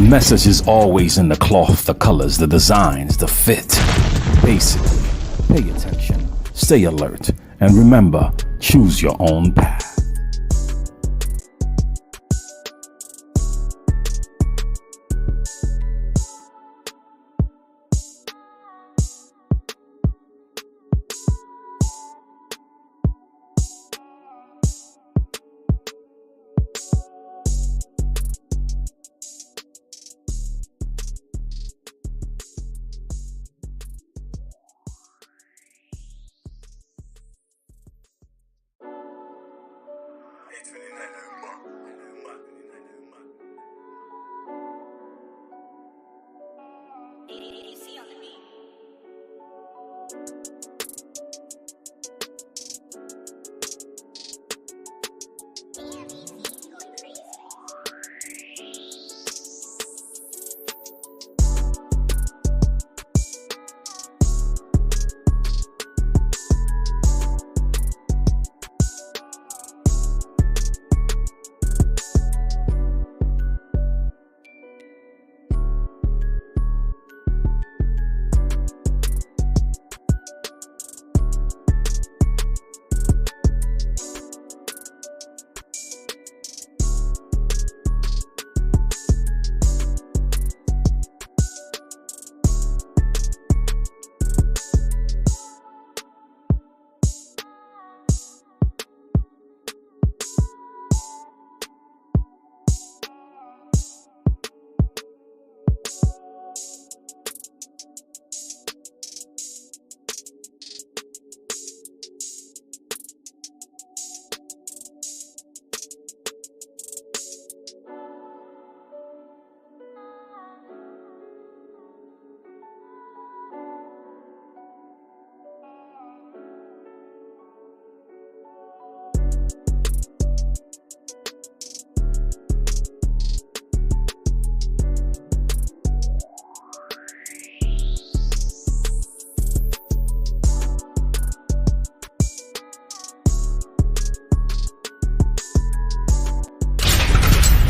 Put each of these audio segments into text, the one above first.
message is always in the cloth, the colors, the designs, the fit. Basically, pay attention, stay alert, and remember, choose your own path.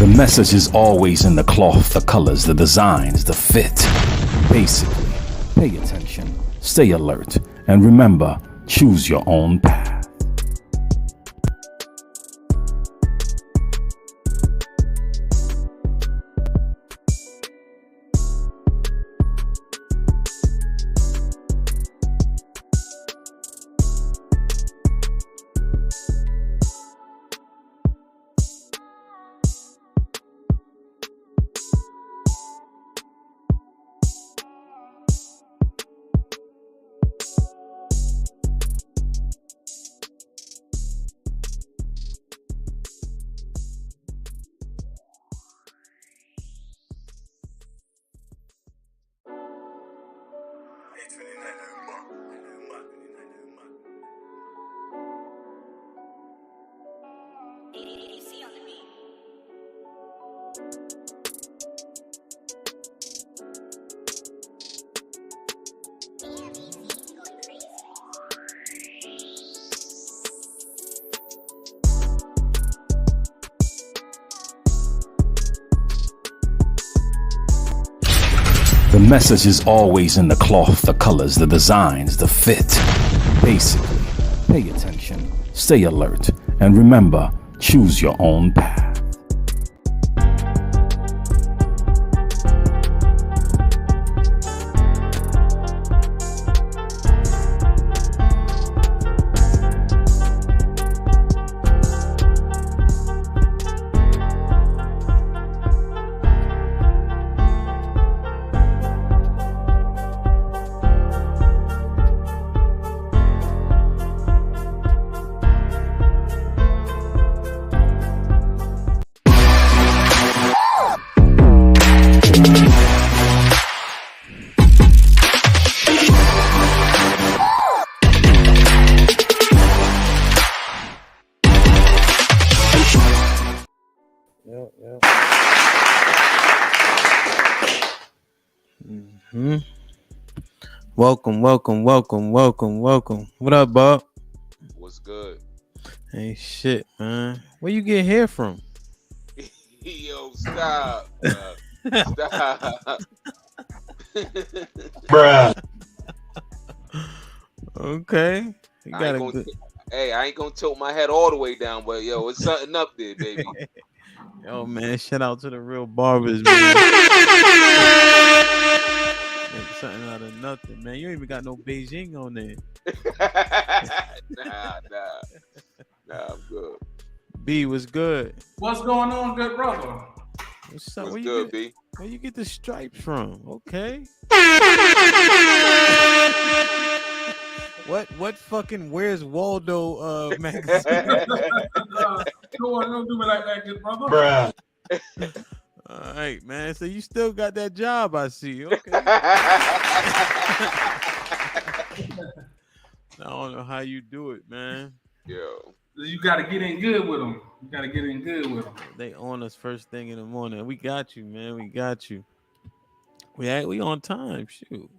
The message is always in the cloth, the colors, the designs, the fit. Basically, pay attention, stay alert, and remember, choose your own path. The message is always in the cloth, the colors, the designs, the fit. Basically, pay attention, stay alert, and remember, choose your own path. Welcome. What up, Bob? What's good? Hey, shit, man. Where you get hair from? Yo, stop. Stop. Bruh. Okay, you I got ain't a gonna. good. Hey, I ain't gonna tilt my head all the way down, but yo, it's something up there, baby. Yo, man, shout out to the real barbers, man. Make something out of nothing, man. You ain't even got no Beijing on there. Nah, I'm good. B was good. What's going on, good brother? What's up? What's Where you good, get B? where you get the stripes from? Okay. What fucking where's Waldo magazine? Don't do me like that, good brother. Bruh. All right, man. So you still got that job, I see. Okay. I don't know how you do it, man. Yo, You got to get in good with them. You got to get in good with them. They on us first thing in the morning. We got you, man. We got you. We on time. Shoot.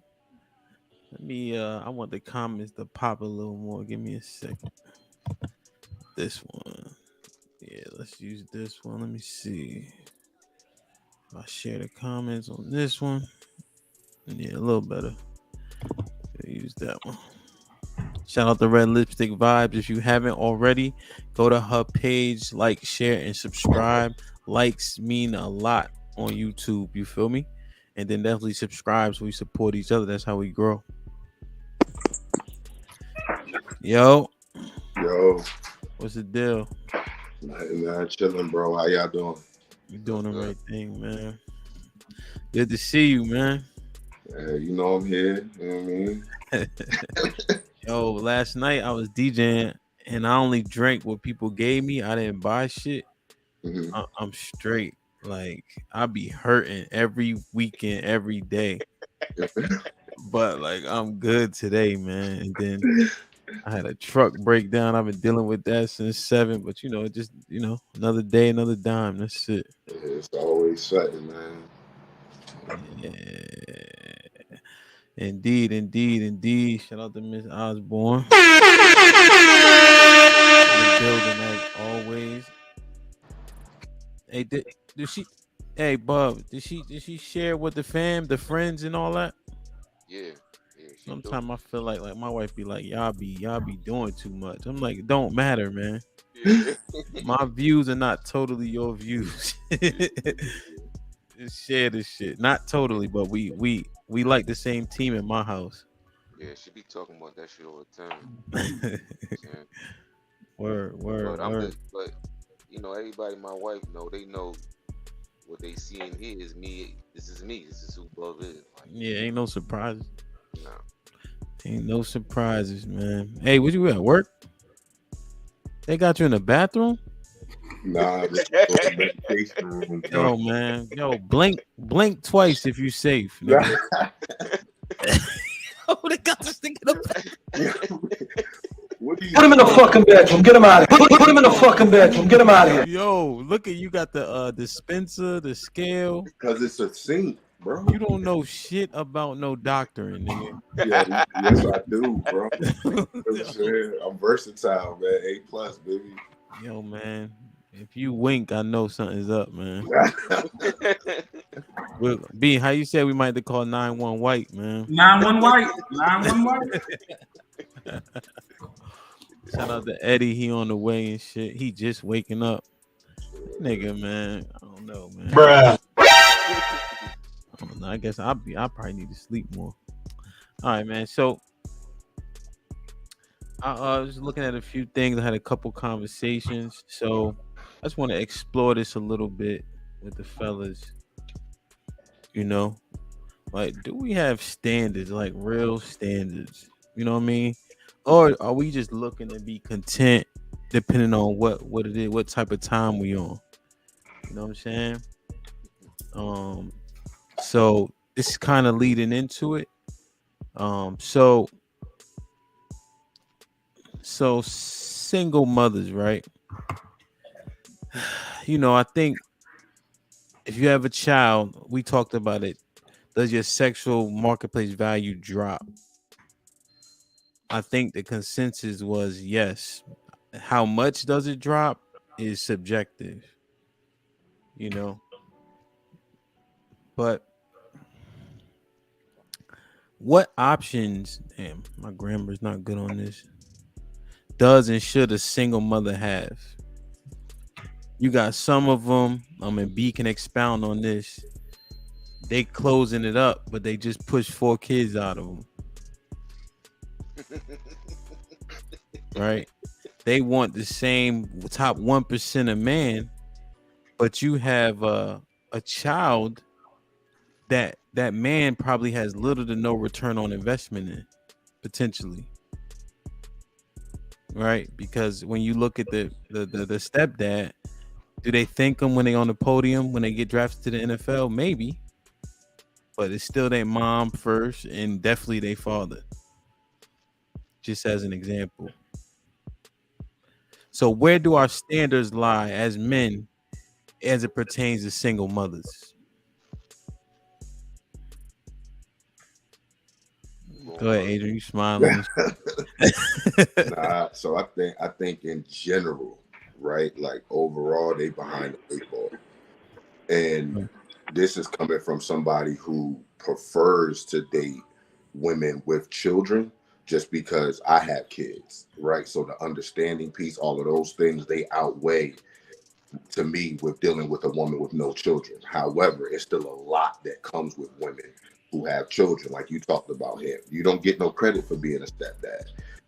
Let me I want the comments to pop a little more. Give me a second. This one. Yeah, let's use this one. Let me see. If I share the comments on this one. Yeah, a little better. Use that one. Shout out to Red Lipstick Vibes. If you haven't already, go to her page, like, share, and subscribe. Likes mean a lot on YouTube. You feel me? And then definitely subscribe so we support each other. That's how we grow. Yo, Yo, what's the deal? man, chilling, bro. How y'all doing? You good, doing the good. right thing, man. Good to see you, man. You know I'm here. You know what I mean? Yo, last night I was DJing and I only drank what people gave me. I didn't buy shit. Mhm. I'm straight. Like I be hurting every weekend, every day. But like I'm good today, man. And then I had a truck breakdown. I've been dealing with that since 7. But just another day, another dime. That's it. It's always something, man. Yeah. Indeed, indeed, indeed. Shout out to Miss Osborne. In the building as always. Hey, did she? Hey, Bub, did she share with the fam, the friends, and all that? Yeah, yeah, she do. Sometimes I feel like my wife be like, y'all be doing too much. I'm like, it don't matter, man. Yeah, My views are not totally your views. yeah, Just share this shit. Not totally, but we like the same team in my house. yeah. She be talking about that shit all the time. Saying, Word, but word, word. everybody, my wife know. They know what they see in here is me. This is me. This is who Bub is. Like, Yeah, ain't no surprises. no. Ain't no surprises, man. Hey, what you at work? They got you in the bathroom? Nah, this is a meditation room, Yo, joint. man. Yo, blink twice if you safe, nigga. Oh, they got this thing in the What do you Put him in the fucking bedroom. Get him out of here. Put him in the fucking bedroom. Get him out of here. Yo, look at you got the dispenser, the scale. Because it's a sink, bro. You don't know shit about no doctoring, nigga. Yeah, yes, I do, bro. You know what I'm saying? I'm versatile, man. A plus, baby. Yo, man. If you wink, I know something's up, man. B, how you say we might have to call 911 white, man? 9-1 white. 9-1 white. Shout out to Eddie, he on the way and shit. He just waking up. Nigga, man. I don't know, man. Bruh. I don't know. I guess I probably need to sleep more. All right, man. So I was looking at a few things. I had a couple conversations. So I just want to explore this a little bit with the fellas. You know, like, do we have standards, like real standards? You know what I mean? Or are we just looking to be content depending on what it is, what type of time we on? You know what I'm saying? Um, so this is kind of leading into it. So single mothers, right? I think if you have a child, we talked about it. Does your sexual marketplace value drop? I think the consensus was yes. How much does it drop is subjective, you know. But what options, damn, my grammar's not good on this, does and should a single mother have? You got some of them, and B can expound on this. They closing it up, but they just push 4 kids out of them. Right? They want the same top 1% of man, but you have a child that man probably has little to no return on investment in, potentially. Right? Because when you look at the stepdad, do they thank them when they on the podium when they get drafted to the NFL? Maybe, but it's still their mom first and definitely their father. Just as an example. So where do our standards lie as men as it pertains to single mothers? Go ahead, Adrian. You smiling? Nah, so I think in general, right? Like overall, they behind the eight ball, and this is coming from somebody who prefers to date women with children, just because I have kids, right? So the understanding piece, all of those things, they outweigh to me with dealing with a woman with no children. However, it's still a lot that comes with women who have children, like you talked about him. You don't get no credit for being a stepdad.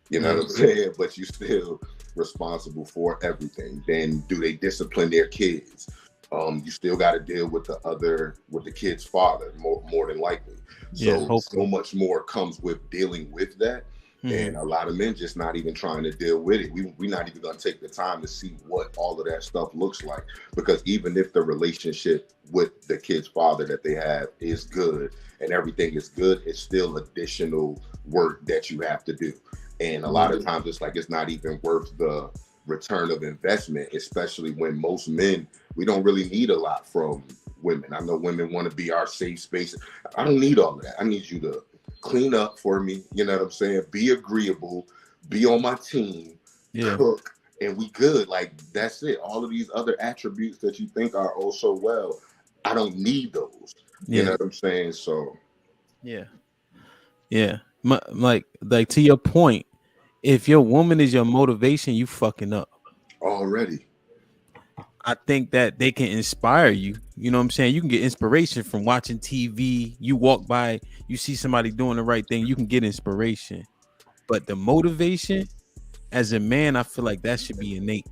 You know what I'm saying? But you still responsible for everything. Then do they discipline their kids? You still got to deal with the kid's father, more than likely. So much more comes with dealing with that. And a lot of men just not even trying to deal with it. We're not even going to take the time to see what all of that stuff looks like. Because even if the relationship with the kid's father that they have is good and everything is good, it's still additional work that you have to do. And a lot of times it's like it's not even worth the return of investment, especially when most men, we don't really need a lot from women. I know women want to be our safe space. I don't need all of that. I need you to clean up for me, you know what I'm saying? Be agreeable, be on my team, cook, and we good. Like, that's it. All of these other attributes that you think are oh so well, I don't need those. You know what I'm saying? So like to your point, if your woman is your motivation, you fucking up already. I think that they can inspire you. You know what I'm saying? You can get inspiration from watching TV. You walk by, you see somebody doing the right thing, you can get inspiration. But the motivation, as a man, I feel like that should be innate.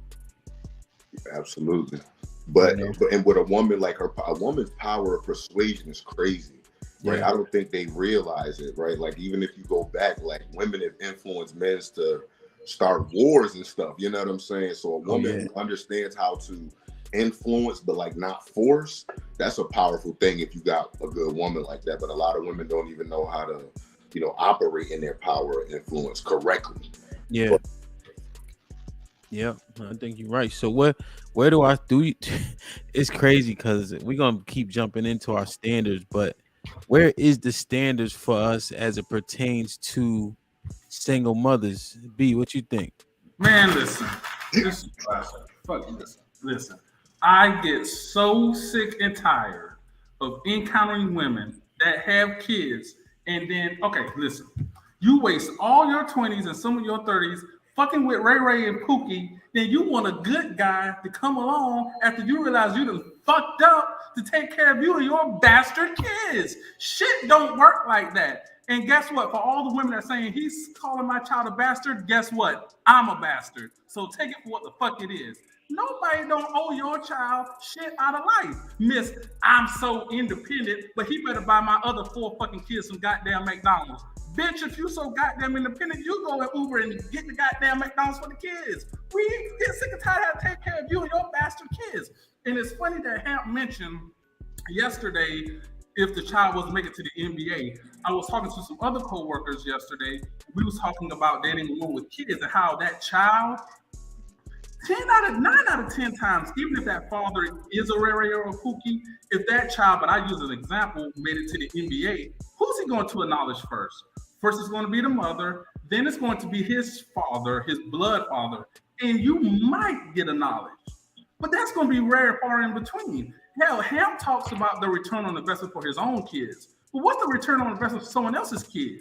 Absolutely. But with a woman, like a woman's power of persuasion is crazy, right? I don't think they realize it, right? Like, even if you go back, like, women have influenced men to start wars and stuff, you know what I'm saying? So a woman who understands how to influence but like not force, that's a powerful thing if you got a good woman like that. But a lot of women don't even know how to, you know, operate in their power and influence correctly. I think you're right. So where do I do it's crazy because we're gonna keep jumping into our standards, but where is the standards for us as it pertains to single mothers? B, what you think? Man, listen. Listen. I get so sick and tired of encountering women that have kids and then, okay, listen. You waste all your 20s and some of your 30s fucking with Ray Ray and Pookie, then you want a good guy to come along after you realize you done fucked up to take care of you and your bastard kids. Shit don't work like that. And guess what? For all the women that are saying he's calling my child a bastard, guess what? I'm a bastard. So take it for what the fuck it is. Nobody don't owe your child shit out of life. Miss, I'm so independent, but he better buy my other 4 fucking kids some goddamn McDonald's. Bitch, if you so goddamn independent, you go and Uber and get the goddamn McDonald's for the kids. We get sick and tired of taking care of you and your bastard kids. And it's funny that Hamp mentioned yesterday if the child wasn't making it to the NBA. I was talking to some other co-workers yesterday. We was talking about dating a woman with kids and how that child, 9 out of 10 times, even if that father is a Ray or a Pookie, if that child, but I use an example, made it to the NBA, who's he going to acknowledge first? First, it's going to be the mother. Then it's going to be his father, his blood father. And you might get acknowledged. But that's going to be rare and far in between. Hell, Ham talks about the return on investment for his own kids. But what's the return on investment for someone else's kid?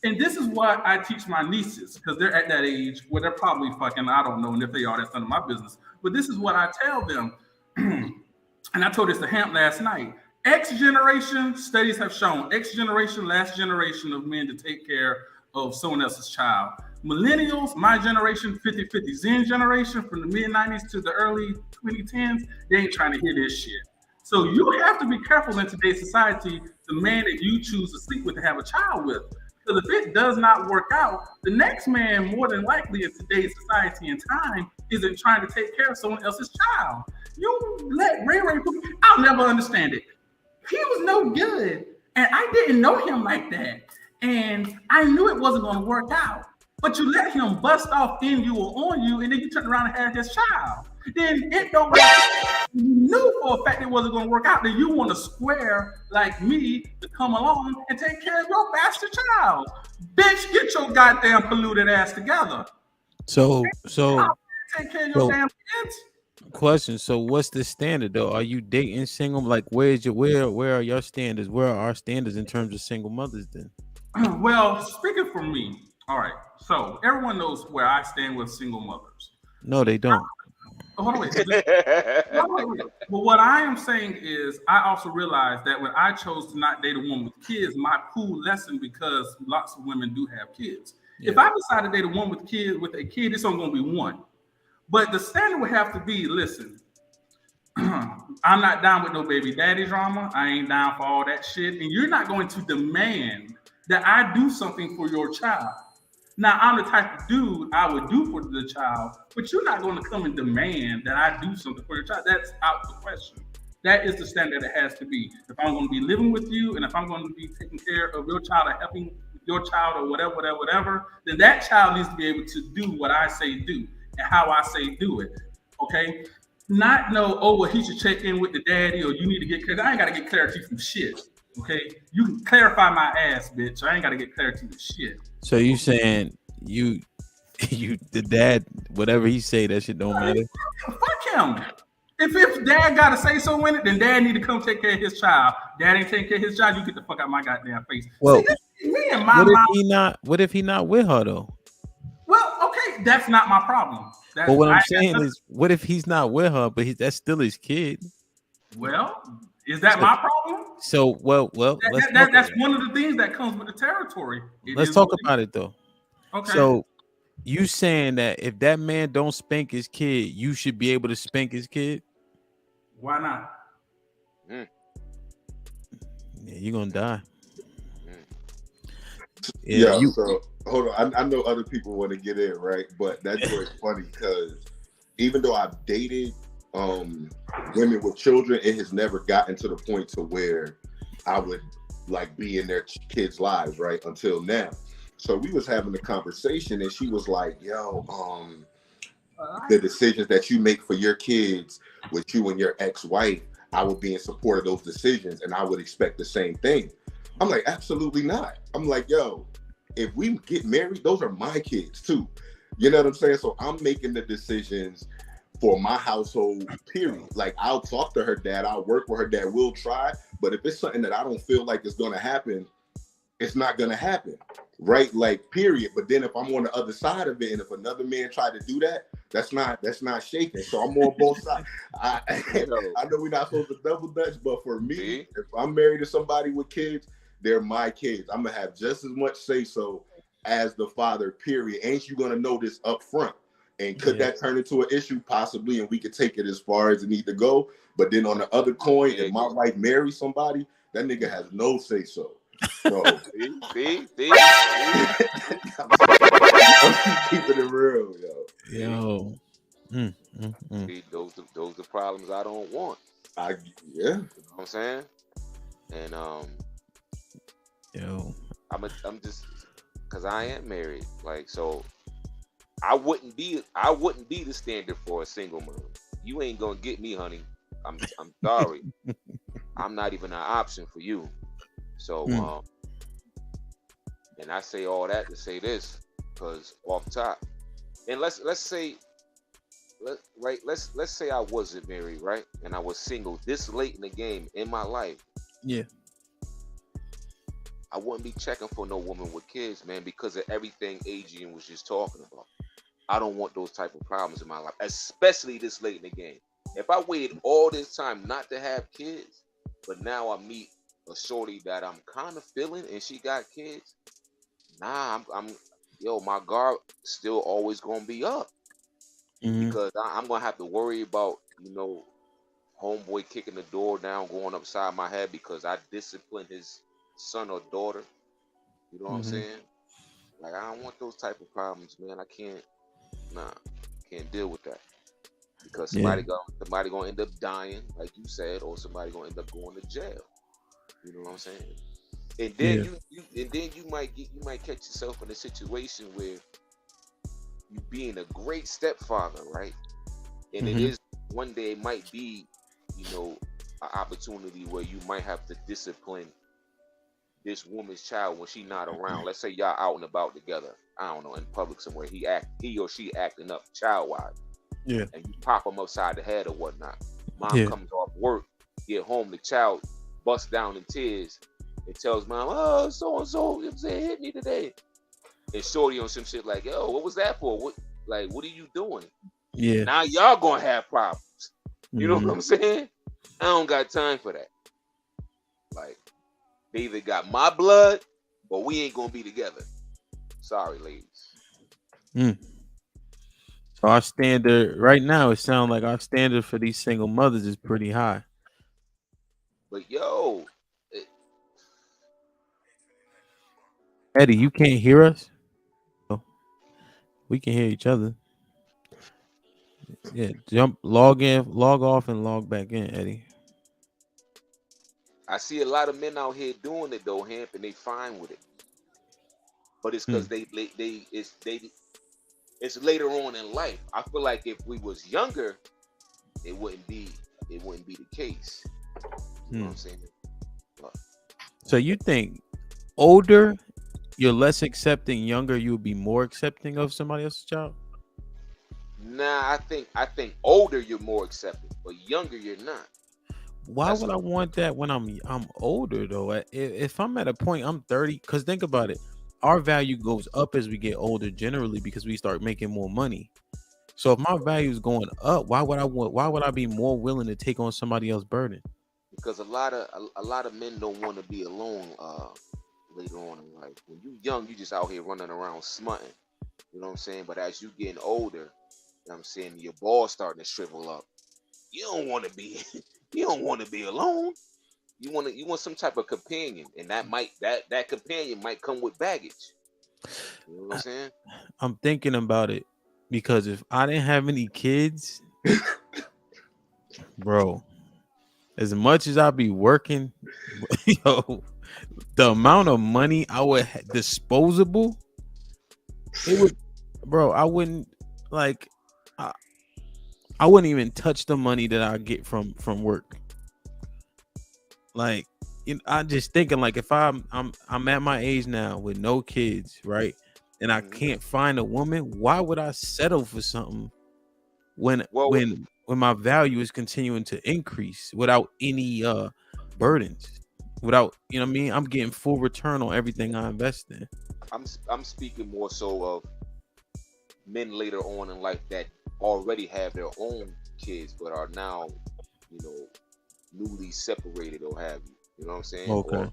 And this is what I teach my nieces because they're at that age where they're probably fucking, I don't know, and if they are, that's none of my business. But this is what I tell them. And I told this to Hamp last night. X generation, studies have shown, X generation, last generation of men to take care of someone else's child. Millennials, my generation, 50-50 Zen generation from the mid-90s to the early 2010s, they ain't trying to hear this shit. So you have to be careful in today's society, the man that you choose to sleep with and have a child with. Because if it does not work out, the next man, more than likely in today's society and time, isn't trying to take care of someone else's child. You let Ray Ray, I'll never understand it. He was no good, and I didn't know him like that. And I knew it wasn't going to work out. But you let him bust off in you or on you, and then you turn around and have his child. Then it don't work out. You knew for a fact it wasn't going to work out. Then you want a square like me to come along and take care of your bastard child. Bitch, get your goddamn polluted ass together. So take care of your damn kids. Question. So what's the standard though? Are you dating single? Like where are your standards? Where are our standards in terms of single mothers then? Well, speaking for me, all right. So everyone knows where I stand with single mothers. No, they don't. Hold on, wait. But what I am saying is, I also realized that when I chose to not date a woman with kids, my pool lessened because lots of women do have kids. Yeah. If I decide to date a woman with a kid, it's only going to be one. But the standard would have to be, listen, I'm not down with no baby daddy drama. I ain't down for all that shit. And you're not going to demand that I do something for your child. Now, I'm the type of dude I would do for the child, but you're not going to come and demand that I do something for your child. That's out the question. That is the standard it has to be. If I'm going to be living with you and if I'm going to be taking care of your child or helping your child or whatever, then that child needs to be able to do what I say do and how I say do it. Okay? Not know, oh, well, he should check in with the daddy or you need to get clarity. I ain't got to get clarity from shit. Okay? You can clarify my ass, bitch. I ain't got to get clarity from shit. So you saying you the dad, whatever he say, that shit don't matter? Fuck him. If dad got to say so in it, then dad need to come take care of his child. Dad ain't taking care of his child. You get the fuck out of my goddamn face. Well, see, me and my mom. What if he not with her though? Well, okay, that's not my problem. But what I'm saying is, what if he's not with her, but that's still his kid? Well, is that my problem? So, well, that's one of the things that comes with the territory. Let's talk about it though. Okay. So, you saying that if that man don't spank his kid, you should be able to spank his kid? Why not? Yeah, you're gonna die. Yeah. So hold on. I know other people want to get in, right? But that's where it's funny because even though I've dated women with children, it has never gotten to the point to where I would like be in their kids' lives, right? Until now. So we was having a conversation and she was like, yo, the decisions that you make for your kids with you and your ex-wife, I would be in support of those decisions and I would expect the same thing. I'm like, absolutely not. I'm like, yo, if we get married, those are my kids too. You know what I'm saying? So I'm making the decisions for my household, period. Like I'll talk to her dad, I'll work with her dad, we'll try. But if it's something that I don't feel like is gonna happen, it's not gonna happen, right? Like, period. But then if I'm on the other side of it, and if another man tried to do that, that's not shaking. So I'm on both sides. I know we're not supposed to double dutch, but for me, if I'm married to somebody with kids, they're my kids. I'm gonna have just as much say so as the father, period. Ain't you gonna know this up front? And could that turn into an issue? Possibly, and we could take it as far as it need to go. But then on the other coin, if my wife marries somebody, that nigga has no say so. So see? I'm keeping it real, yo. See, those the problems I don't want. You know what I'm saying? And I'm just because I am married, like, so I wouldn't be the standard for a single mother. You ain't gonna get me, honey. I'm sorry. I'm not even an option for you. So and I say all that to say this, because off top, and let's say let's say I wasn't married, right, and I was single this late in the game in my life. Yeah. I wouldn't be checking for no woman with kids, man, because of everything Adrian was just talking about. I don't want those type of problems in my life, especially this late in the game. If I waited all this time not to have kids, but now I meet a shorty that I'm kind of feeling and she got kids, nah, yo, my guard still always gonna be up Mm-hmm. because I'm gonna have to worry about, homeboy kicking the door down, going upside my head because I disciplined his son or daughter. You know what I'm Mm-hmm. saying? Like I don't want those type of problems, man. I can't, nah, can't deal with that because Yeah. somebody gonna end up dying, like you said, or somebody gonna end up going to jail. You know what I'm saying? And then Yeah. you might catch yourself in a situation where you being a great stepfather, right? And it Mm-hmm. is one day it might be, an opportunity where you might have to discipline this woman's child when she not around. Let's say y'all out and about together. I don't know, in public somewhere. He or she acting up child wise, Yeah. and you pop him upside the head or whatnot. Mom Yeah. comes off work, get home, the child busts down in tears and tells mom, "Oh, so and so, hit me today." And shorty on some shit like, "Yo, what was that for? What are you doing?" Yeah. Now y'all gonna have problems. You know Mm-hmm. what I'm saying? I don't got time for that. Like, they either got my blood or we ain't gonna be together. Sorry, ladies. Mm. So our standard right now, it sounds like our standard for these single mothers is pretty high. But yo, Eddie, you can't hear us? Oh, we can hear each other. Yeah, log in, log off, and log back in, Eddie. I see a lot of men out here doing it though, Hamp, and they fine with it. But it's Hmm. because it's later on in life. I feel like if we was younger, it wouldn't be the case. You know what I'm saying? But, So you think older, you're less accepting, younger, you would be more accepting of somebody else's child? nah, I think older you're more accepting, but younger you're not. Why That's would I what. want that when I'm older though? If I'm at a point, I'm 30, because think about it, our value goes up as we get older generally because we start making more money. So if my value is going up, why would I be more willing to take on somebody else's burden? Because a lot of men don't want to be alone later on in life. When you young, you just out here running around smutting. You know what I'm saying? But as you getting older, you know what I'm saying, your balls starting to shrivel up. You don't want to be you don't want to be alone. You want some type of companion, and that companion might come with baggage. You know what I'm I, saying? I'm thinking about it because if I didn't have any kids, bro, as much as I be working, yo, the amount of money I would disposable, it would, bro. I wouldn't like, I, I wouldn't even touch the money that I get from work. Like, I'm just thinking, like, if I'm at my age now with no kids, right, and I Hmm. can't find a woman, why would I settle for something when Well, when my value is continuing to increase without any burdens, without, you know what I mean? I'm getting full return on everything I invest in. I'm speaking more so of men later on in life that already have their own kids but are now, you know, newly separated or have you. You know what I'm saying? Okay. Or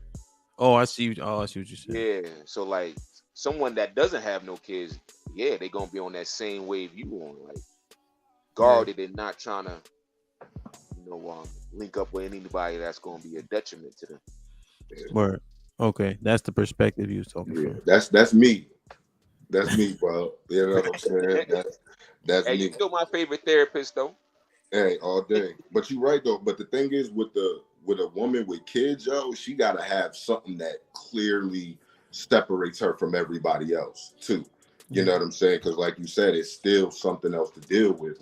Oh, I see. I see what you're saying. yeah. So like someone that doesn't have no kids, yeah, they gonna be on that same wave you on, like Yeah. guarded and not trying to, link up with anybody that's gonna be a detriment to them. Word. Okay, that's the perspective you was talking Yeah, from. that's me. That's me, bro. You know what I'm saying? That's Hey, you me. still my favorite therapist though. Hey, all day. But you're right though. But the thing is, with a woman with kids, yo, she gotta have something that clearly separates her from everybody else, too. You know what I'm saying? Because, like you said, it's still something else to deal with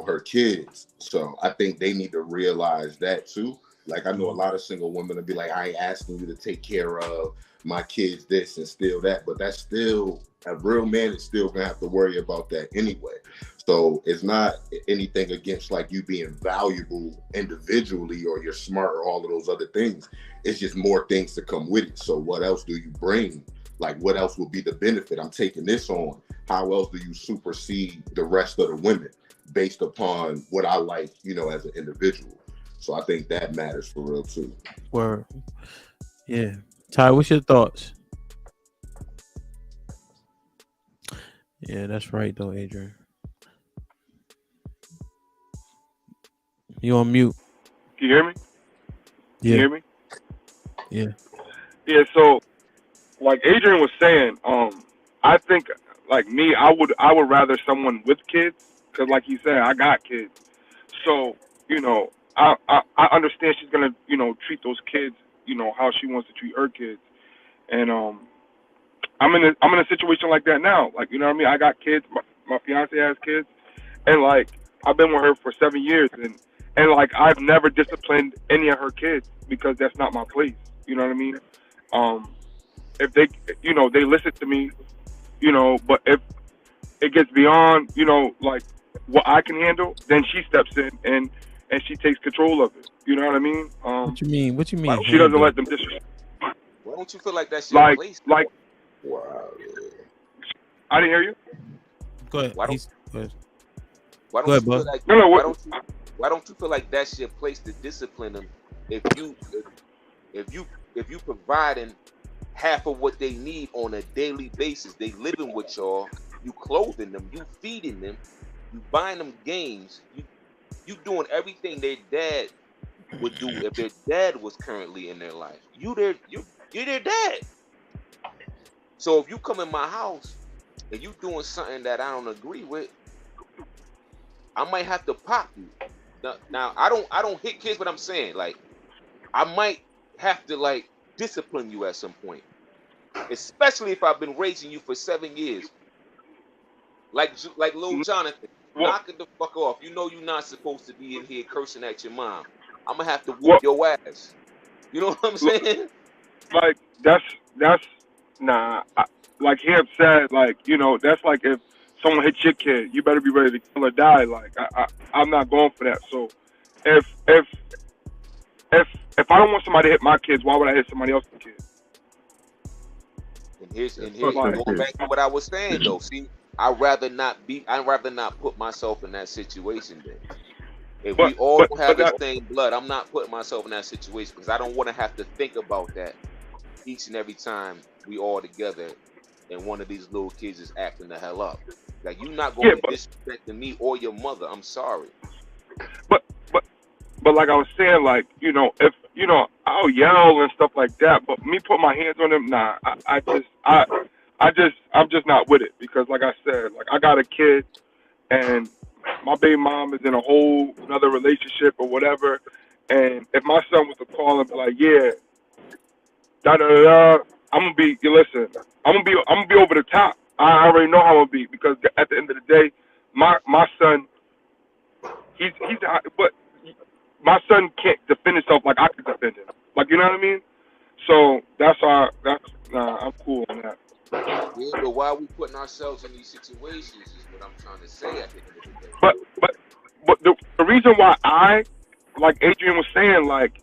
her kids. So I think they need to realize that too. Like I know a Mhm. lot of single women will be like, I ain't asking you to take care of my kids this and still that, but that's still a real man is still gonna have to worry about that anyway. So it's not anything against like you being valuable individually or you're smart or all of those other things. It's just more things to come with it. So what else do you bring? Like what else will be the benefit? I'm taking this on. How else do you supersede the rest of the women based upon what I like, as an individual? So I think that matters for real too. Word. Yeah. Ty, what's your thoughts? Yeah, that's right though, Adrian. You on mute. Can you hear me? Yeah. Can you hear me? Yeah. Yeah, so like Adrian was saying, I think like me, I would rather someone with kids, because like he said, I got kids. So, I understand she's gonna, treat those kids, how she wants to treat her kids. And I'm in a situation like that now. Like, you know what I mean? I got kids, my fiance has kids, and like I've been with her for 7 years, and like I've never disciplined any of her kids because that's not my place. You know what I mean? If they, they listen to me, but if it gets beyond, like what I can handle, then she steps in and she takes control of it. You know what I mean? What you mean? What you mean? Like, she doesn't let them disrespect. Why don't you feel like that's your place? Like, Wow. I didn't hear you. Go ahead. Why don't, Go ahead. why don't Go ahead, you feel bud. like No, why don't you feel like that's your place to discipline them if you providing half of what they need on a daily basis? They living with y'all, you clothing them, you feeding them, you buying them games, you doing everything their dad would do if their dad was currently in their life. You're their dad. So if you come in my house and you doing something that I don't agree with, I might have to pop you. Now I don't hit kids, but I'm saying like I might have to like discipline you at some point, especially if I've been raising you for 7 years. Like little Jonathan, knock it the fuck off. You know you're not supposed to be in here cursing at your mom. I'm gonna have to whoop your ass. You know what I'm saying? Like that's nah. Like Hip said, like that's like if someone hits your kid, you better be ready to kill or die. Like I'm not going for that. So if I don't want somebody to hit my kids, why would I hit somebody else's kids? And here's going back to what I was saying though. See, I'd rather not put myself in that situation then. If we all have the same blood, I'm not putting myself in that situation because I don't want to have to think about that each and every time we all together and one of these little kids is acting the hell up. Like you're not going to be disrespecting me or your mother. I'm sorry. But like I was saying, like if I'll yell and stuff like that, but me put my hands on them, nah. I'm just not with it because, like I said, like I got a kid and my baby mom is in a whole another relationship or whatever. And if my son was to call and be like, yeah, da da da, I'm gonna be. Listen, I'm gonna be over the top. I already know how I'm gonna be because at the end of the day, my son, he's but my son can't defend himself like I can defend him. Like you know what I mean? So I'm cool on that. Yeah, but why are we putting ourselves in these situations is what I'm trying to say at the end of the day. But the reason why like Adrian was saying, like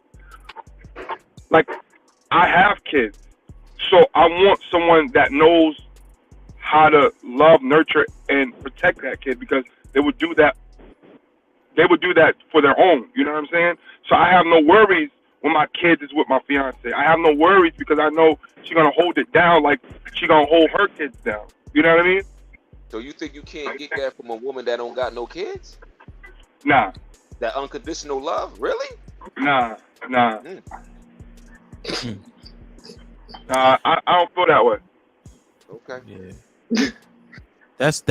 I have kids, so I want someone that knows how to love, nurture, and protect that kid because they would do that. They would do that for their own. You know what I'm saying? So I have no worries when my kid is with my fiance. I have no worries because I know she's gonna hold it down like she's gonna hold her kids down. You know what I mean? So you think you can't get that from a woman that don't got no kids? Nah. That unconditional love? Really? Nah. I don't feel that way. Okay. Yeah. That's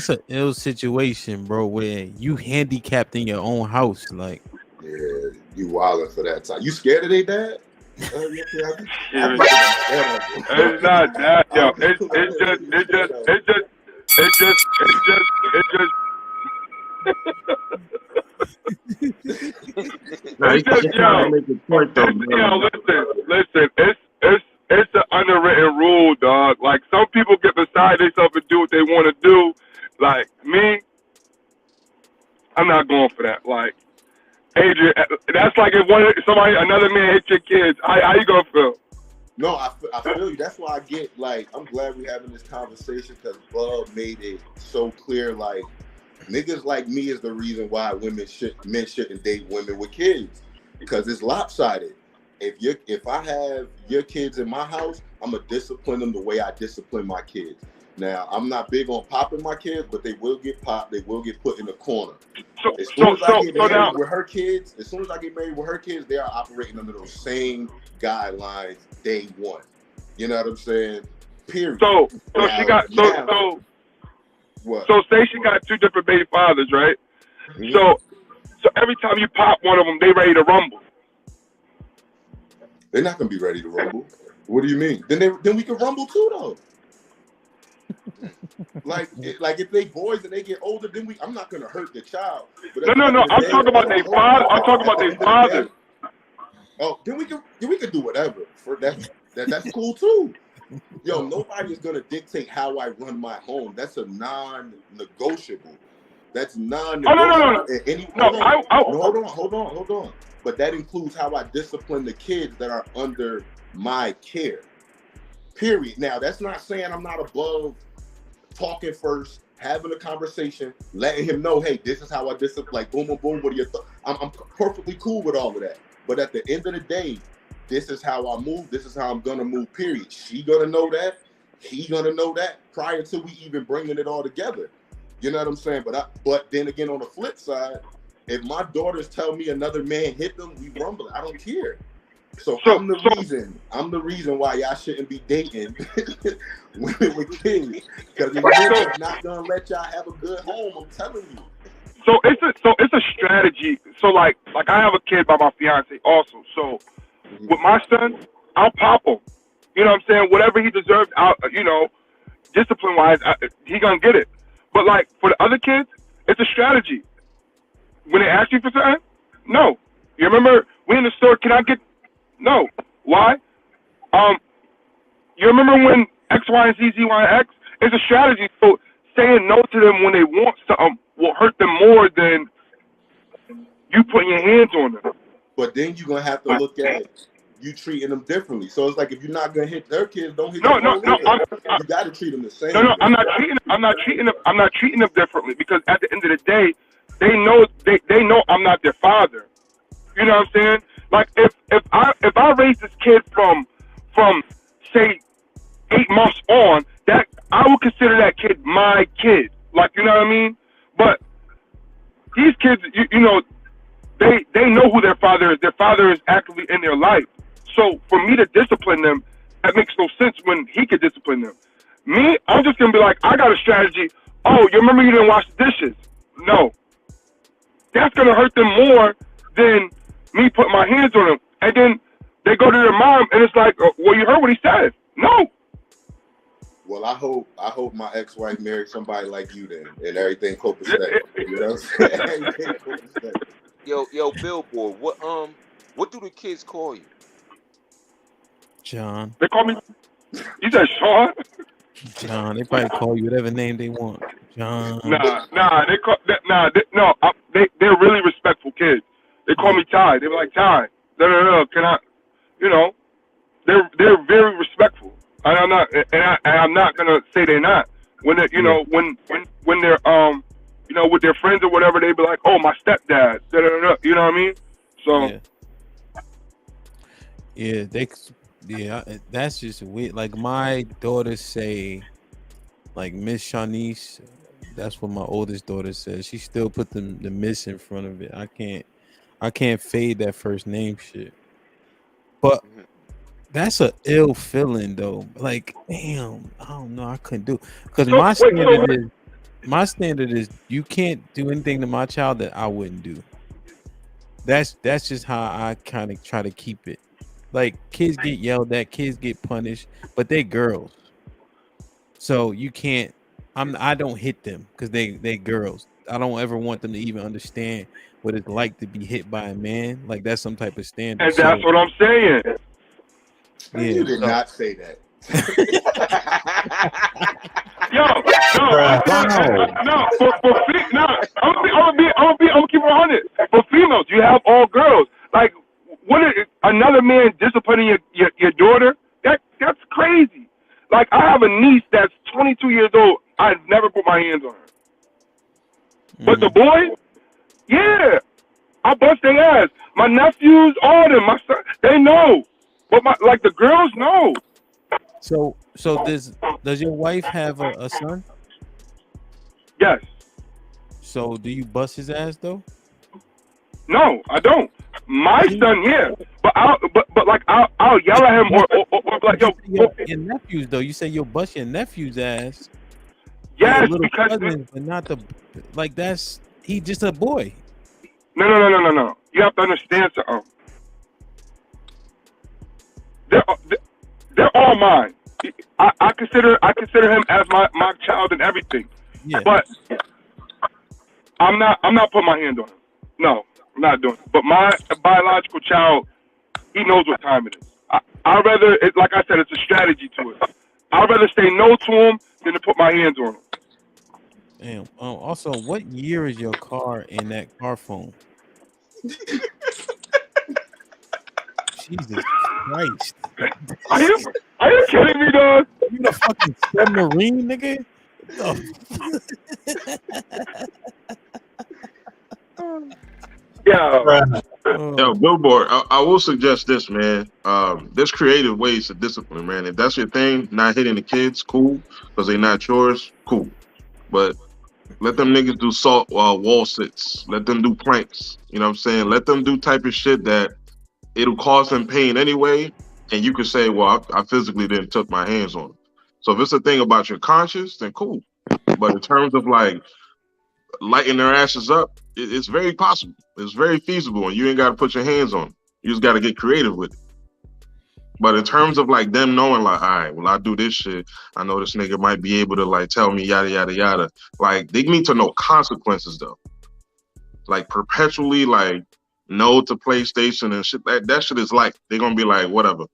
an ill situation, bro, where you handicapped in your own house. Like, yeah, you wildin' for that time. You scared of their dad? It's not that, yo. It's just. Listen. It's an underwritten rule, dog. Like some people get beside themselves and do what they want to do. Like me, I'm not going for that. Like Adrian, that's like if another man hit your kids. How you gonna feel? No, I feel you. That's why I get like, I'm glad we're having this conversation because Bub made it so clear. Like, niggas like me is the reason why men shouldn't date women with kids, because it's lopsided. If I have your kids in my house, I'm gonna discipline them the way I discipline my kids. Now, I'm not big on popping my kids, but they will get popped. They will get put in the corner. As soon as I get married with her kids, they are operating under those same guidelines day one. You know what I'm saying? Period. So what? So say she got two different baby fathers, right? Mm-hmm. So every time you pop one of them, they ready to rumble. They're not gonna be ready to rumble. What do you mean? Then we can rumble too, though. like if they boys and they get older, then I'm not gonna hurt the child. But No. I'm talking about their father. I'm talking about their fathers. Oh, then we can do whatever. For that's cool too. Yo, nobody is gonna dictate how I run my home. That's a non-negotiable. That's non-negotiable. Hold on. But that includes how I discipline the kids that are under my care. Period. Now, that's not saying I'm not above talking first, having a conversation, letting him know, hey, this is how I discipline. Like, boom, boom, boom. What are your thoughts? I'm perfectly cool with all of that. But at the end of the day, this is how I move. This is how I'm gonna move. Period. She gonna know that. He gonna know that prior to we even bringing it all together. You know what I'm saying? But then again, on the flip side, if my daughters tell me another man hit them, we rumble. I don't care. So I'm the reason why y'all shouldn't be dating women with kids, because the niggas not gonna let y'all have a good home. I'm telling you. So it's a strategy. So like I have a kid by my fiance also. So with my son, I'll pop him. You know what I'm saying? Whatever he deserves, discipline wise, he gonna get it. But like for the other kids, it's a strategy. When they ask you for something, no. You remember we in the store? Can I get? No. Why? You remember when X, Y, and Z, Z, Y, and X? It's a strategy. So saying no to them when they want something will hurt them more than you putting your hands on them. But then you're gonna have to look at you treating them differently. So it's like if you're not gonna hit their kids, don't hit no. You got to treat them the same. No, I'm not treating them differently, because at the end of the day, they know I'm not their father. You know what I'm saying? Like if I raise this kid from say 8 months on, that I would consider that kid my kid. Like, you know what I mean? But these kids, they know who their father is. Their father is actively in their life. So for me to discipline them, that makes no sense when he could discipline them. Me, I'm just gonna be like, I got a strategy. Oh, you remember you didn't wash the dishes? No. That's gonna hurt them more than me putting my hands on them. And then they go to their mom and it's like, well, you heard what he said. No. Well, I hope my ex-wife married somebody like you then, and everything copacetic. You know what I'm saying? Everything copacetic. Yo, Billboard, what do the kids call you? John. They call me. You said Sean? John. They probably call you whatever name they want. John. They're really respectful kids. They call me Ty. They're like, Ty. No. Can I? They're very respectful. And I'm not gonna say they're not. When they, when they're with their friends or whatever, they be like, oh, my stepdad. You know what I mean? So. Yeah, that's just weird. Like my daughters say, like Miss Shanice, that's what my oldest daughter says. She still put the Miss in front of it. I can't fade that first name shit. But that's a ill feeling though. Like, damn, I don't know. I couldn't do, because my standard is you can't do anything to my child that I wouldn't do. That's just how I kind of try to keep it. Like, kids get yelled at, kids get punished, but they girls. So you can't. I don't hit them because they girls. I don't ever want them to even understand what it's like to be hit by a man. Like, that's some type of standard. And that's what I'm saying. Yeah, you did not say that. I'm keep it 100. For females, you have all girls. Like, what is another man disciplining your daughter? That's crazy. Like, I have a niece that's 22 years old. I've never put my hands on her. But the boys, yeah, I bust their ass. My nephews, all of them, my son, they know. But the girls know. So does your wife have a son? Yes. So do you bust his ass though? No, I don't. My son, yeah, but I'll yell at him or like, yo, your nephews though. You say you'll bust your nephew's ass. Yes, little because cousin, but not he just a boy. No. You have to understand something. They're all mine. I consider him as my child and everything. Yeah. But I'm not putting my hand on him. No, I'm not doing it. But my biological child, he knows what time it is. I'd rather, like I said, it's a strategy to it. I'd rather say no to him than to put my hands on him. Damn. Also, what year is your car in that car phone? Jesus Christ. Are you kidding me, dog? You a fucking submarine, nigga? Yo, Billboard, I will suggest this, man. There's creative ways to discipline, man. If that's your thing, not hitting the kids, cool, because they're not yours, cool. But let them niggas do wall sits. Let them do planks. You know what I'm saying? Let them do type of shit that it'll cause them pain anyway. And you could say, well, I physically didn't took my hands on them. So if it's a thing about your conscience, then cool. But in terms of like lighting their asses up, it's very possible. It's very feasible, and you ain't got to put your hands on them. You just got to get creative with it. But in terms of like them knowing, like, all right, well, I do this shit, I know this nigga might be able to like tell me yada yada yada. Like, they need to know consequences though. Like, perpetually like no to PlayStation and shit. That shit is like, they're gonna be like, whatever.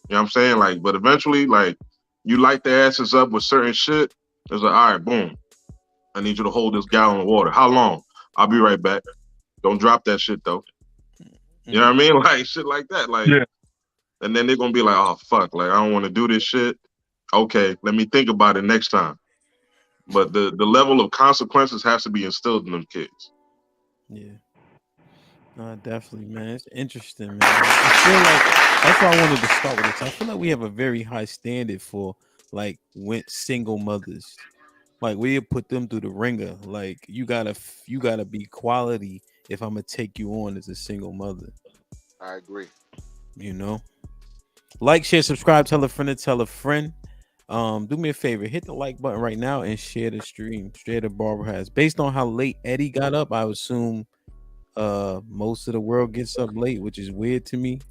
You know what I'm saying? Like, but eventually, like, you light their asses up with certain shit. It's like, all right, boom. I need you to hold this gallon of water. How long? I'll be right back. Don't drop that shit though. You know what I mean? Like shit like that. Like, yeah. And then they're gonna be like, oh fuck, like I don't want to do this shit. Okay, let me think about it next time. But the level of consequences has to be instilled in them kids. Yeah. No, definitely, man. It's interesting, man. I feel like that's why I wanted to start with this. I feel like we have a very high standard for like single mothers. Like we put them through the ringer. Like you gotta be quality if I'm gonna take you on as a single mother. I agree. You know, like, share, subscribe, tell a friend to tell a friend. Do me a favor, hit the like button right now and share the stream. Share the Barber has. Based on how late Eddie got up, I would assume most of the world gets up late, which is weird to me.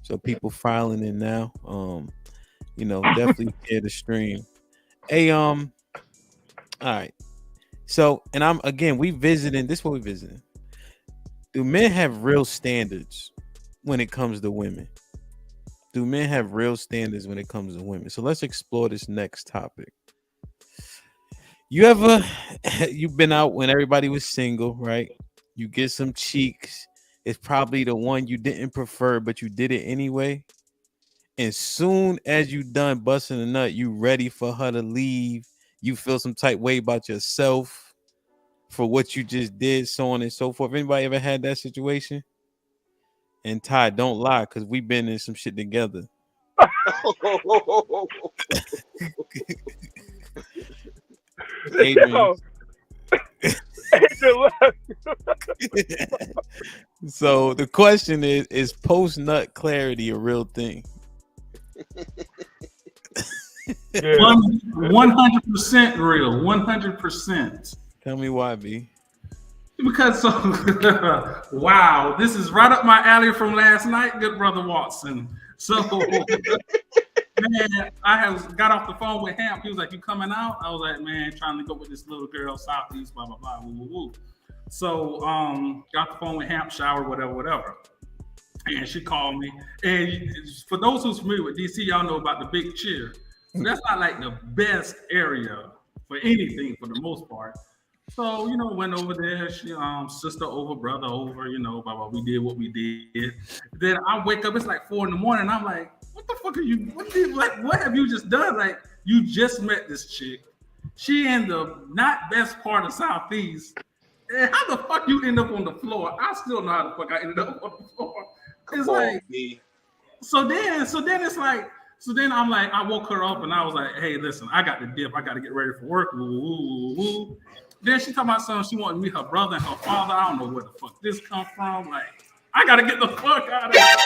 So people filing in now. Definitely share the stream. Hey, all right. So, and we visiting. This is what we visiting. Do men have real standards when it comes to women? Do men have real standards when it comes to women? So let's explore this next topic. You've been out when everybody was single, right? You get some cheeks. It's probably the one you didn't prefer, but you did it anyway. And soon as you done busting a nut, you ready for her to leave. You feel some type way about yourself for what you just did, so on and so forth. Anybody ever had that situation? And Ty, don't lie, because we've been in some shit together. Adrian. So the question is post nut clarity a real thing? 100% real. 100%. Tell me why, B. Because wow, this is right up my alley from last night, good brother Watson. So man, I have got off the phone with Hamp. He was like, "You coming out?" I was like, "Man, trying to go with this little girl southeast, blah blah blah, woo woo woo." So got the phone with Hamp, shower, whatever. And she called me. And for those who's familiar with DC, y'all know about the Big Cheer. So that's not like the best area for anything for the most part. So, went over there, she sister over, brother over, blah, blah, we did what we did. Then I wake up, it's like 4 in the morning, I'm like, what the fuck are you, what have you just done? Like, you just met this chick. She in the not best part of Southeast. And how the fuck you end up on the floor? I still know how the fuck I ended up on the floor. It's like, so then it's like, so then I'm like, I woke her up and I was like, hey, listen, I got to dip. I got to get ready for work. Woo, woo, woo. Then she talking about something. She wanted to meet her brother and her father. I don't know where the fuck this come from. Like, I got to get the fuck out of here.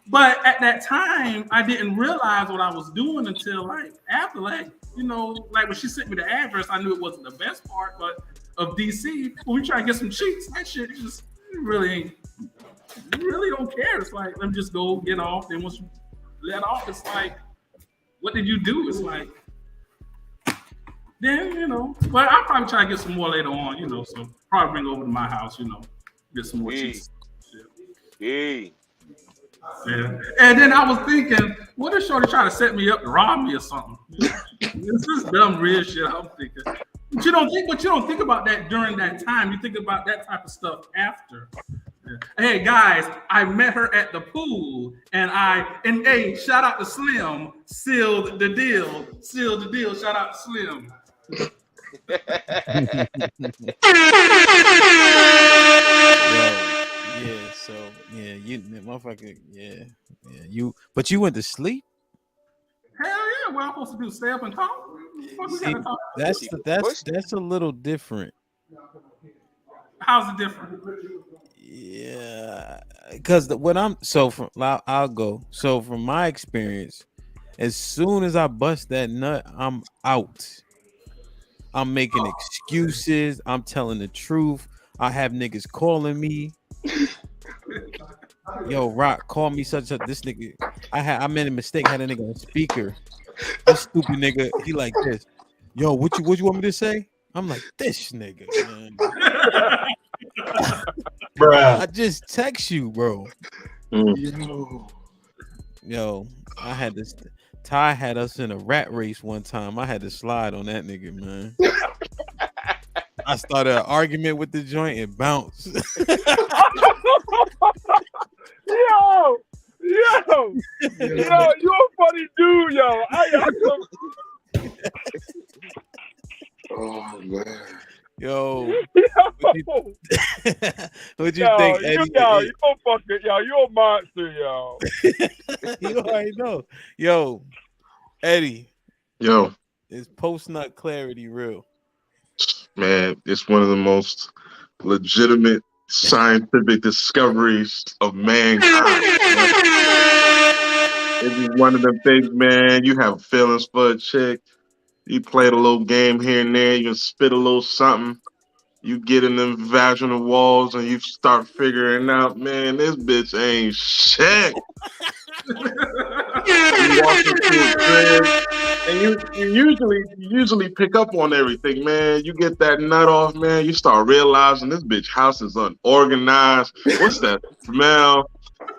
But at that time, I didn't realize what I was doing until like after, like when she sent me the address, I knew it wasn't the best part, but of DC, when we try to get some cheeks, that shit just really ain't. You really don't care. It's like, let me just go get off. Then once you let off, it's like, what did you do? It's like, then, but I'll probably try to get some more later on, so probably bring over to my house, get some more cheese. Yeah. And then I was thinking, what if Shorty try to set me up to rob me or something? This is dumb real shit I'm thinking. But you don't think about that during that time. You think about that type of stuff after. Hey guys, I met her at the pool, and hey, shout out to Slim, sealed the deal. Shout out to Slim. You motherfucker, but you went to sleep? Hell yeah, what I'm supposed to do? Stay up and talk? See, that's a little different. How's it different? Yeah, because I'll go. So from my experience, as soon as I bust that nut, I'm out. I'm making excuses. I'm telling the truth. I have niggas calling me. Yo, Rock, call me such this nigga. I made a mistake. Had a nigga on speaker. This stupid nigga. He like this. Yo, what you want me to say? I'm like this nigga. Man. Bruh. I just text you, bro. Yo, I had this. Ty had us in a rat race one time. I had to slide on that nigga, man. I started an argument with the joint and bounced. Yo, you a funny dude, yo. Oh man. Yo. What'd you think, Eddie? You a monster, yo. You already know. Yo, Eddie. Yo. Is post-nut clarity real? Man, it's one of the most legitimate scientific discoveries of mankind. It's one of them things, man. You have feelings for a chick. You play a little game here and there. You spit a little something. You get in them vaginal walls and you start figuring out, man, this bitch ain't shit. You walk into a crib and you usually pick up on everything, man. You get that nut off, man. You start realizing this bitch house is unorganized. What's that smell?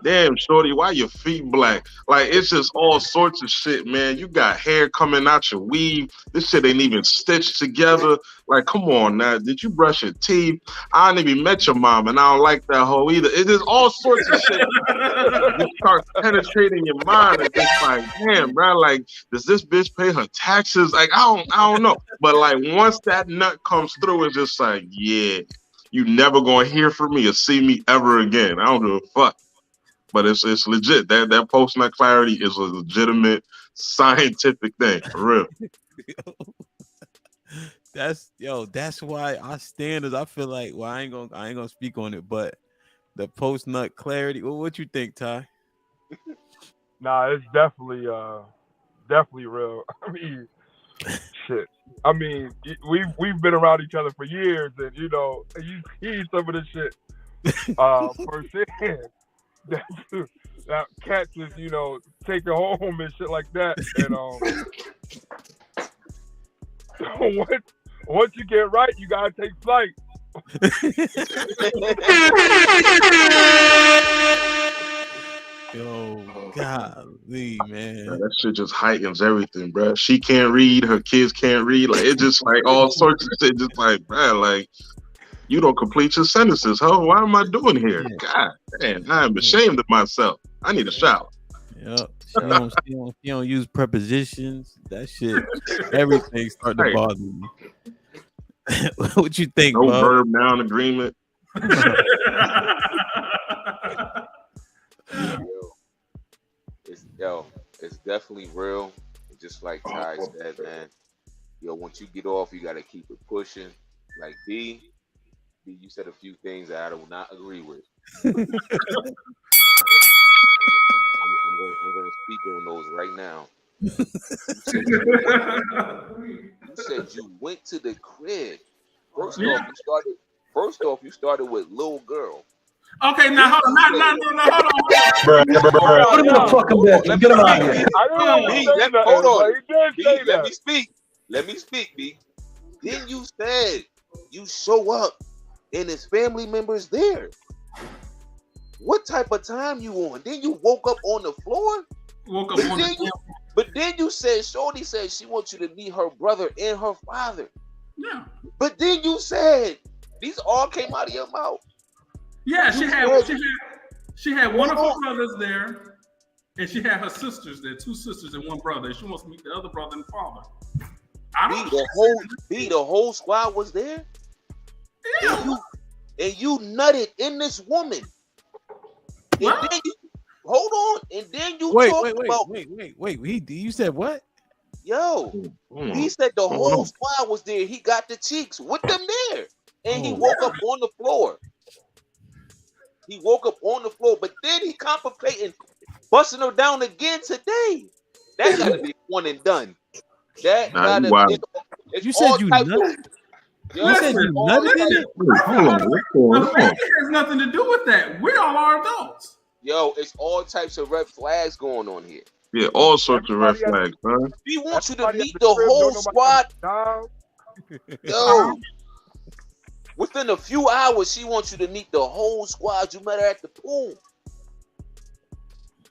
Damn, shorty, why your feet black? Like, it's just all sorts of shit, man. You got hair coming out your weave. This shit ain't even stitched together. Like, come on now. Did you brush your teeth? I ain't even met your mom, and I don't like that hoe either. It's just all sorts of shit. Just start penetrating your mind. And just like, damn, bro, like, does this bitch pay her taxes? Like, I don't know. But like, once that nut comes through, it's just like, yeah, you never gonna hear from me or see me ever again. I don't give a fuck. But it's legit. That post-nut clarity is a legitimate scientific thing, for real. That's why our standards. I feel like, well, I ain't gonna speak on it, but the post-nut clarity. Well, what you think, Ty? Nah, it's definitely real. I mean, shit. I mean, we've been around each other for years, and you see some of this shit firsthand. That cats is, take her home and shit like that. And once you get right, you gotta take flight. Yo, God, man. That shit just heightens everything, bro. She can't read, her kids can't read. Like it's just like all sorts of shit. Just like, bro, like you don't complete your sentences, huh? Why am I doing here? Yeah. God damn, I am ashamed of myself. I need a shower. Yep. She don't use prepositions. That shit, everything start to Right. bother me. What you think, No Bub? verb noun agreement. It's definitely real. Just like Ty said, man. Yo, once you get off, you gotta keep it pushing. Like B, you said a few things that I do not agree with. I'm gonna speak on those right now. You said you went to the crib. First off, you started with little girl. Okay, now hold on. No, hold on. Put him in the fucking bed. Get him out of here. I didn't want to B, say that. hold on. But he did B, say let that. me speak. Let me speak, B. Then you said you show up and his family members there. What type of time you on? Then you woke up on the floor? But then you said, Shorty said she wants you to meet her brother and her father. Yeah. But then you said, these all came out of your mouth. Yeah, she had one of her brothers there, and she had her sisters there, 2 sisters and 1 brother. She wants to meet the other brother and father. The whole squad was there. Yeah. And you nutted in this woman. And then hold on. And then you Wait. You said what? Yo, he said the whole squad was there. He got the cheeks with them there. And he woke up on the floor. But then he contemplating busting her down again today. That gotta be one and done. That gotta be. You said you nutted? You said you nutted in it? It has nothing to do with that. We all are adults. Yo, it's all types of red flags going on here. Yeah, all sorts of red flags, man. We want you to meet the whole squad. Yo, within a few hours, she wants you to meet the whole squad. You met her at the pool.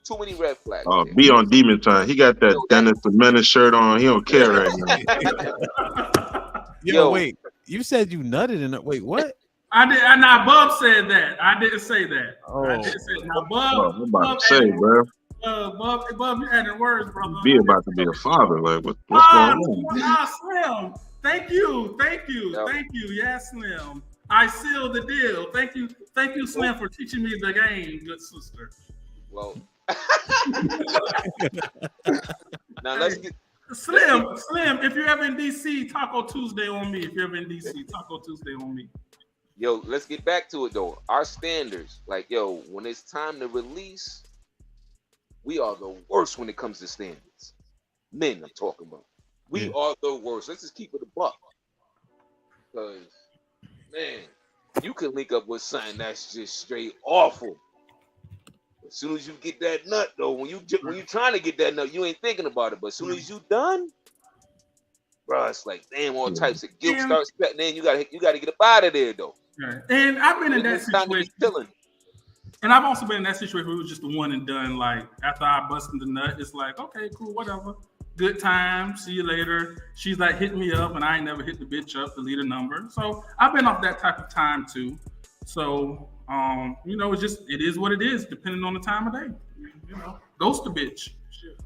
Too many red flags. Be on demon time. He got that Dennis the Menace shirt on. He don't care right now. Yo, wait. You said you nutted in it. Wait, what? I did. Now, Bub said that. I didn't say that. Oh. I didn't say that. Now, Bub. I'm about to say, bro. Bub, you adding words, brother. Be about to be a father. Like, what's going on? Slim. Thank you. Yeah, Slim. I sealed the deal. Thank you, Slim, for teaching me the game, good sister. Well, now let's get Slim. If you're ever in DC, Taco Tuesday on me. Yo, let's get back to it though. Our standards, like, yo, when it's time to release, we are the worst when it comes to standards. Men, I'm talking about. We are the worst. Let's just keep it a buck. Because, man, you can link up with something that's just straight awful. As soon as you get that nut, though, when you trying to get that nut, you ain't thinking about it. But as soon as you done, bro, it's like damn, all types of guilt starts setting in. You gotta get up out of there, though. Right. And I've been in that situation. And I've also been in that situation where it was just the one and done. Like after I busted the nut, it's like okay, cool, whatever, good time. See you later. She's like hitting me up, and I ain't never hit the bitch up to leave a number. So I've been off that type of time too. So. It is what it is, depending on the time of day. Ghost a bitch. Shit.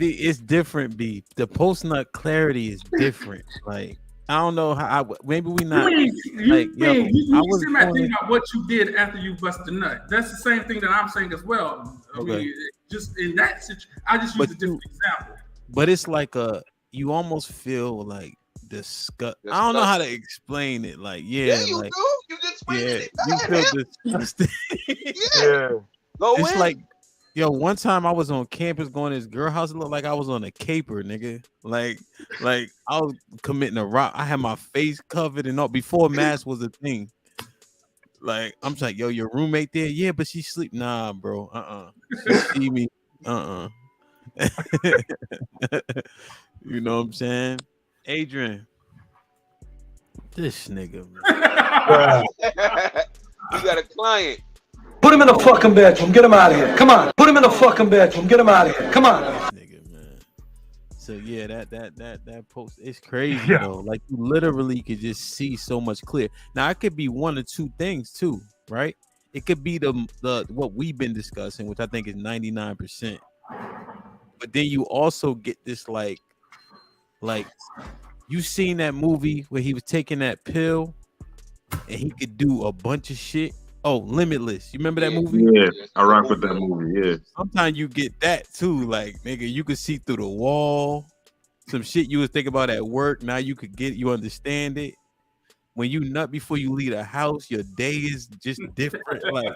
It's different, B. The post nut clarity is different. Like I don't know how. Maybe we not. You see my thing about what you did after you bust the nut. That's the same thing that I'm saying as well. I mean, just in that situation, I just use a different example. But it's like you almost feel like disgust. I don't know how to explain it. Like, you do. You just explained it. You feel disgusted. It's like, yo, one time I was on campus going to this girl house. It looked like I was on a caper, nigga. Like I was committing a rock. I had my face covered and all before mask was a thing. Like, I'm just like, yo, your roommate there? Yeah, but she sleep. Nah, bro. She see me. You know what I'm saying? Adrian, this nigga, man. You got a client. Put him in the fucking bedroom. Get him out of here. Come on. Put him in the fucking bedroom. Get him out of here. Come on. Nigga, man. So yeah, that post, it's crazy Yeah. though. Like you literally could just see so much clear. Now it could be one or two things too, right? It could be the what we've been discussing, which I think is 99%. But then you also get this like you seen that movie where he was taking that pill and he could do a bunch of shit. Oh, Limitless. You remember that movie? Yeah, I rock with that movie. Yeah. Sometimes you get that too. Like, nigga, you could see through the wall. Some shit you was thinking about at work. Now you understand it. When you nut before you leave the house, your day is just different. Like,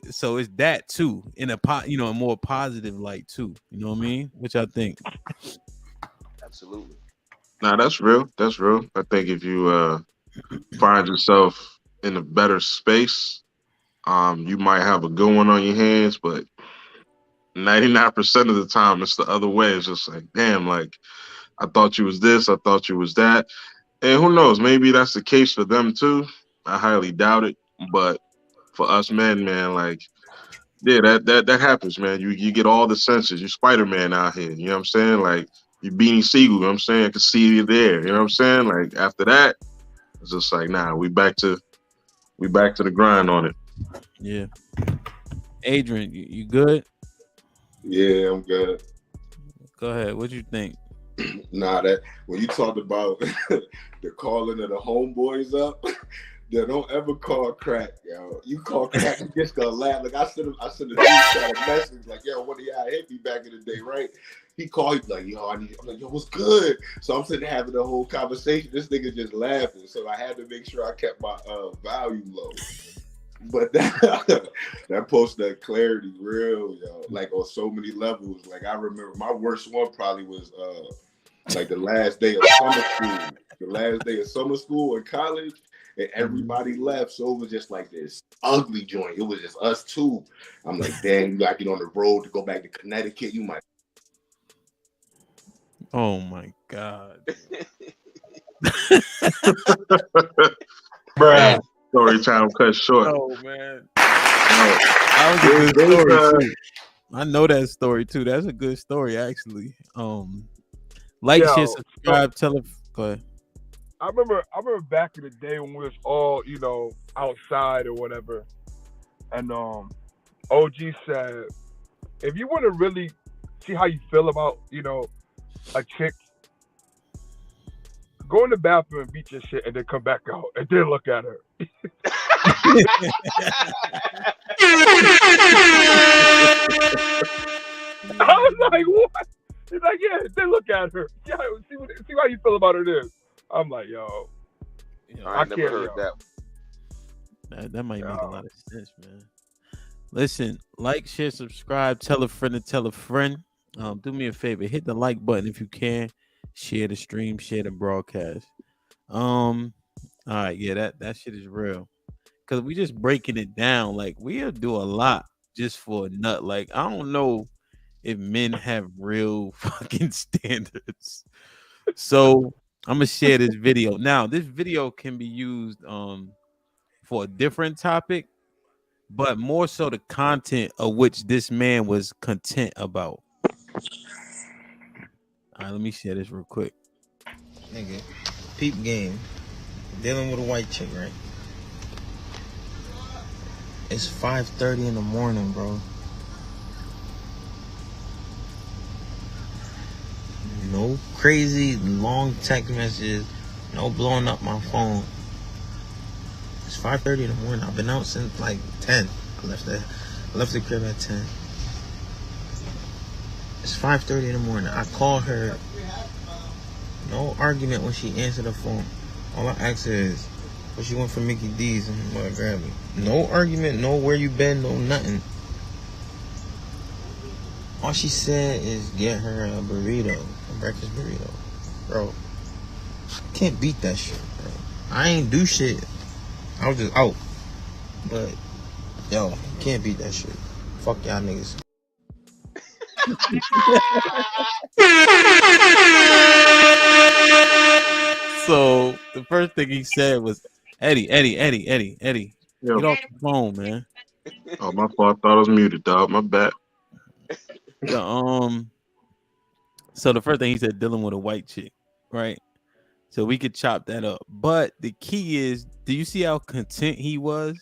so it's that too, in a a more positive light too. You know what I mean? Which I think. Absolutely. Nah, that's real. That's real. I think if you find yourself in a better space, you might have a good one on your hands, but 99% of the time it's the other way. It's just like, damn, like I thought you was this, I thought you was that. And who knows, maybe that's the case for them too. I highly doubt it. But for us men, man, like, yeah, that happens, man. You get all the senses. You Spider-Man out here, you know what I'm saying? Like you Beanie Siegel, you know what I'm saying? I can see you there, you know what I'm saying? Like after that, it's just like, nah, we back to the grind on it. Yeah. Adrian, you good? Yeah, I'm good. Go ahead. What you think? Nah, that when you talked about the calling of the homeboys up, yeah, don't ever call crack, yo. You call crack, you just gonna laugh. Like I sent a message like, yo, one of y'all hit me back in the day, right? He called, he's like, yo, I'm like, yo, what's good? So I'm sitting there having the whole conversation. This nigga just laughing. So I had to make sure I kept my volume low. But that post that clarity real, yo, like on so many levels. Like I remember my worst one probably was like the last day of summer school. The last day of summer school in college, and everybody left. So it was just like this ugly joint. It was just us two. I'm like, damn, you gotta get on the road to go back to Connecticut. You might. Oh my God. Bruh. Story time cut short. Oh man. That was a good story too. I know that story too. That's a good story actually. Like, share, subscribe, tell us. Go ahead. I remember back in the day when we was all, outside or whatever, and OG said, if you want to really see how you feel about, a chick, go in the bathroom and beat your shit and then come back out and then look at her. I was like, what? He's like, yeah, then look at her. Yeah, see how you feel about her then. I'm like, yo. I never heard that. That might make a lot of sense, man. Listen, like, share, subscribe, tell a friend to tell a friend. Do me a favor, hit the like button if you can. Share the stream, share the broadcast. All right, yeah, that shit is real. Cause we just breaking it down. Like we'll do a lot just for a nut. Like I don't know if men have real fucking standards. So I'm gonna share this video. Now, this video can be used for a different topic, but more so the content of which this man was content about. All right, let me share this real quick. Nigga, peep game. Dealing with a white chick, right? It's 5:30 in the morning, bro. No crazy long text messages. No blowing up my phone. It's 5:30 in the morning. I've been out since like 10. I left the crib at 10. It's 5:30 in the morning. I call her. No argument when she answered the phone. All I ask her is, what she went for Mickey D's and I'm gonna grab me. No argument, no where you been, no nothing. All she said is get her a burrito, a breakfast burrito. Bro, I can't beat that shit, bro. I ain't do shit. I was just out. But, yo, can't beat that shit. Fuck y'all niggas. So the first thing he said was, Eddie, Yo. get off the phone, man. Oh, my fault. I thought I was muted, dog. My bad. The So the first thing he said, dealing with a white chick, right? So we could chop that up. But the key is, do you see how content he was?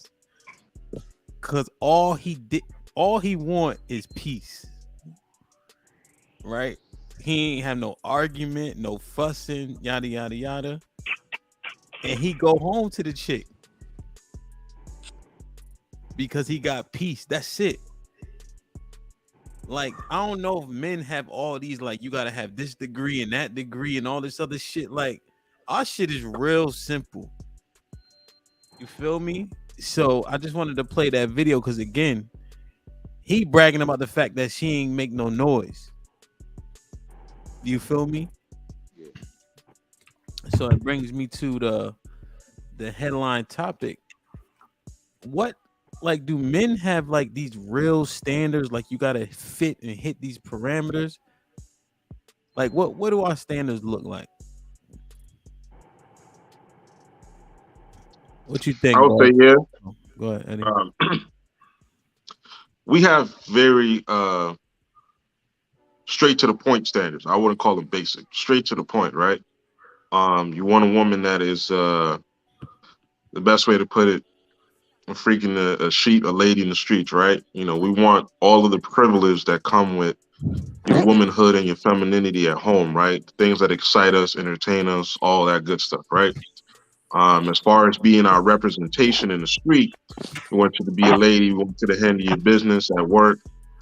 Cause all he want is peace, right? He ain't have no argument, no fussing, yada yada yada. And he go home to the chick because he got peace. That's it. Like, I don't know if men have all these, like, you gotta have this degree and that degree and all this other shit. Like, our shit is real simple. You feel me? So I just wanted to play that video because again, he bragging about the fact that she ain't make no noise. You feel me? Yeah. So it brings me to the headline topic. What, like, do men have like these real standards? Like, you gotta fit and hit these parameters. Like, what do our standards look like? What you I think, would say, Bob? yeah. Go ahead, Eddie. We have very straight to the point standards. I wouldn't call them basic. Straight to the point, right? You want a woman that is the best way to put it, a freaking a lady in the streets, right? You know, we want all of the privilege that come with your womanhood and your femininity at home, right? Things that excite us, entertain us, all that good stuff, right? As far as being our representation in the street, we want you to be a lady, we want you to handle your business at work.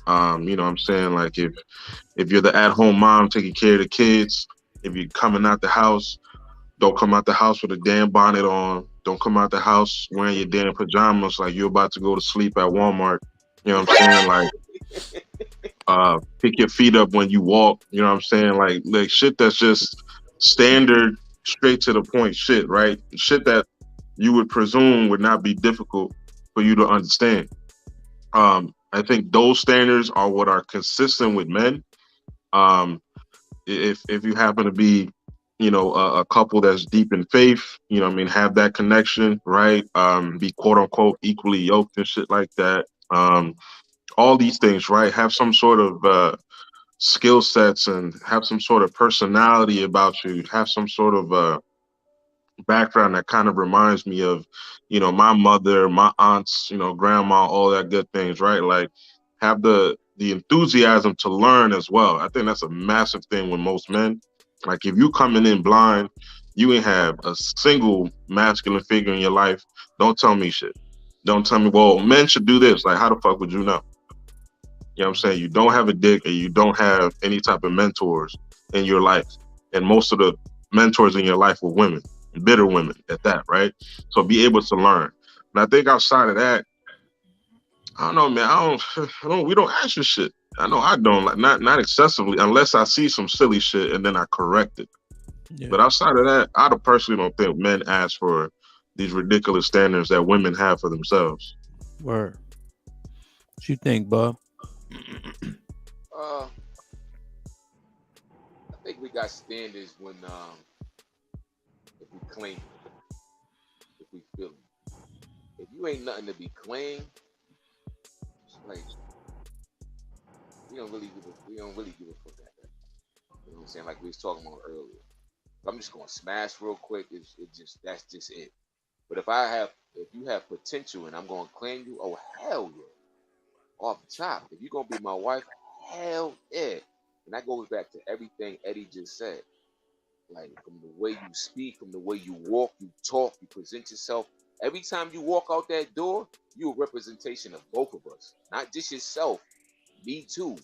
You know what I'm saying? Like if you're the at-home mom taking care of the kids, if you're coming out the house, don't come out the house with a damn bonnet on. Don't come out the house wearing your damn pajamas like you're about to go to sleep at Walmart. You know what I'm saying? Like pick your feet up when you walk. You know what I'm saying? Like shit that's just standard, straight to the point shit, right? Shit that you would presume would not be difficult for you to understand. I think those standards are what are consistent with men. Um, if you happen to be, you know, a couple that's deep in faith, you know what I mean, have that connection, right? Be quote unquote equally yoked and shit like that. All these things, right? Have some sort of skill sets and have some sort of personality about you, have some sort of background that kind of reminds me of, you know, my mother, my aunts, you know, grandma, all that good things, right? Like have the enthusiasm to learn as well. I think that's a massive thing with most men. Like if you coming in blind, you ain't have a single masculine figure in your life. Don't tell me shit. Don't tell me, well, men should do this. Like, how the fuck would you know? You know what I'm saying? You don't have a dick and you don't have any type of mentors in your life. And most of the mentors in your life were women, bitter women at that, right? So be able to learn. And I think outside of that, I don't know, man. We don't ask for shit. I know I don't, like not excessively, unless I see some silly shit and then I correct it. Yeah. But outside of that, I personally don't think men ask for these ridiculous standards that women have for themselves. Word. What you think, Bob? I think we got standards when if we claim, if we feel it. If you ain't nothing to be claimed, it's like we don't really give a fuck at that. You know what I'm saying? Like we was talking about earlier. I'm just gonna smash real quick. That's just it. But if you have potential and I'm gonna claim you, oh hell yeah. Off the top, if you're gonna be my wife, hell yeah. And that goes back to everything Eddie just said. Like from the way you speak, from the way you walk, you talk, you present yourself. Every time you walk out that door, you're a representation of both of us, not just yourself. Me too.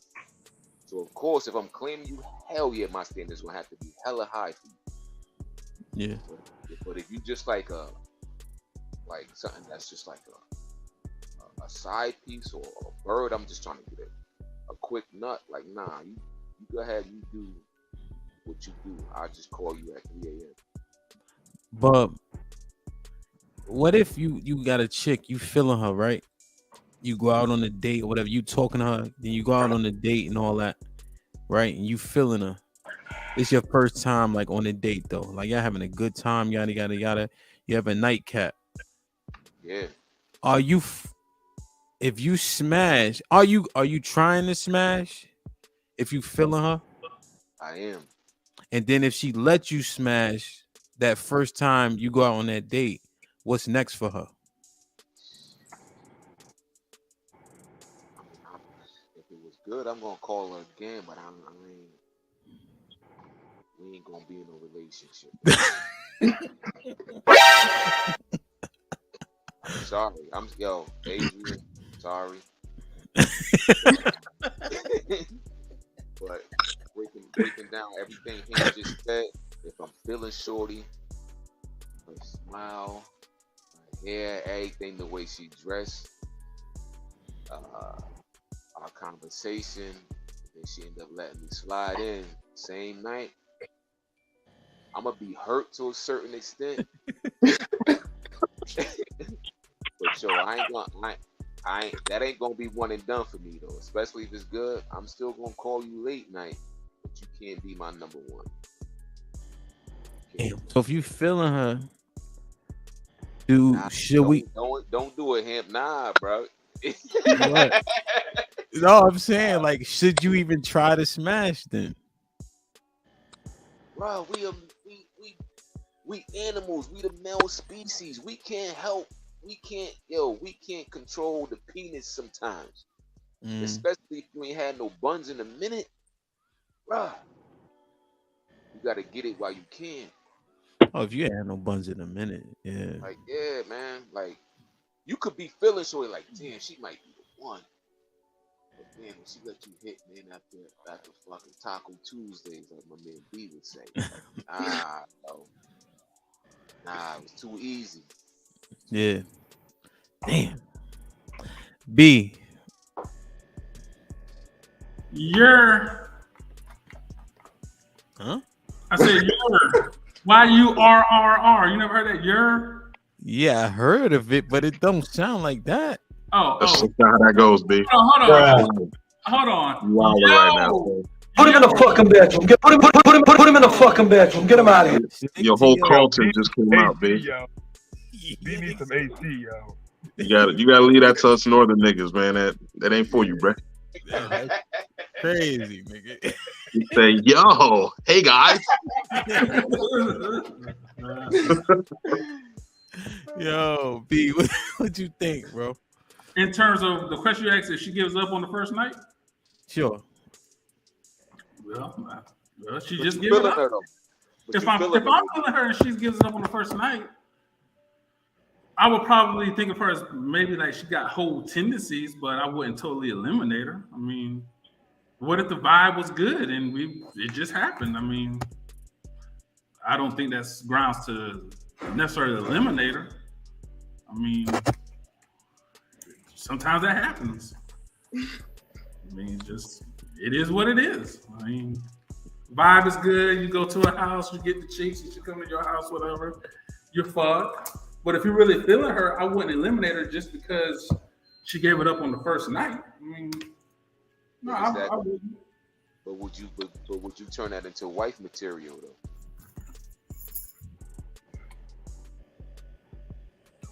So of course, if I'm claiming you, hell yeah, my standards gonna have to be hella high for you. Yeah. But if you just like something that's just like a side piece or a bird, I'm just trying to get a quick nut. Like nah, you go ahead, you do what you do. I'll just call you at 3 a.m. But what if you got a chick, you feeling her, right? You go out on a date or whatever, you talking to her, then you go out on a date and all that, right? And you feeling her. It's your first time like on a date though. Like y'all having a good time, yada yada yada. You have a nightcap. Yeah. Are you if you smash, are you trying to smash? If you feeling her, I am. and then if she lets you smash that first time you go out on that date, what's next for her? If it was good, I'm gonna call her again, but we ain't gonna be in a relationship. I'm sorry. Adrian, sorry. But breaking down everything he just said, if I'm feeling shorty, her smile, her hair, everything, the way she dressed, our conversation, then she ended up letting me slide in same night, I'm gonna be hurt to a certain extent. But yo, that ain't gonna be one and done for me though. Especially if it's good, I'm still gonna call you late night, but you can't be my number one. So if you feeling her, don't do it, him. Nah, bro. What? No, I'm saying like, should you even try to smash then? Bro, we animals. We the male species. We can't help. We can't control the penis sometimes. Especially if you ain't had no buns in a minute, bro. You gotta get it while you can. Oh, if you had no buns in a minute, yeah. Like, yeah, man. Like, you could be feeling so like, damn, she might be the one. But man, when she let you hit, man, after fucking Taco Tuesdays, like my man B would say, it was too easy. Yeah. Damn. B. Huh? I said you're. Y-U-R-R-R. You never heard that? You're. Yeah, I heard of it, but it don't sound like that. That's not how that goes, B. Hold on. You wild right now, bro. Put him in the fucking bedroom. Put him in the fucking bedroom. Get him out of here. Your whole culture just came out, B. Yo. B needs some AC, yo. You gotta leave that to us northern niggas, man. That ain't for you, bro. Crazy, nigga. You say, yo, hey guys. Yo, B, what you think, bro? In terms of the question you asked, if she gives up on the first night? Sure. Well, she just gives it up. If I'm feeling her and she gives it up on the first night, I would probably think of her as maybe like she got whole tendencies, but I wouldn't totally eliminate her. I mean, what if the vibe was good and it just happened? I mean, I don't think that's grounds to necessarily eliminate her. I mean, sometimes that happens. I mean, it is what it is. I mean, vibe is good. You go to a house, you get the chicks, she come to your house, whatever. You're fucked. But if you're really feeling her, I wouldn't eliminate her just because she gave it up on the first night. I mean, no, I wouldn't. But would you turn that into wife material though?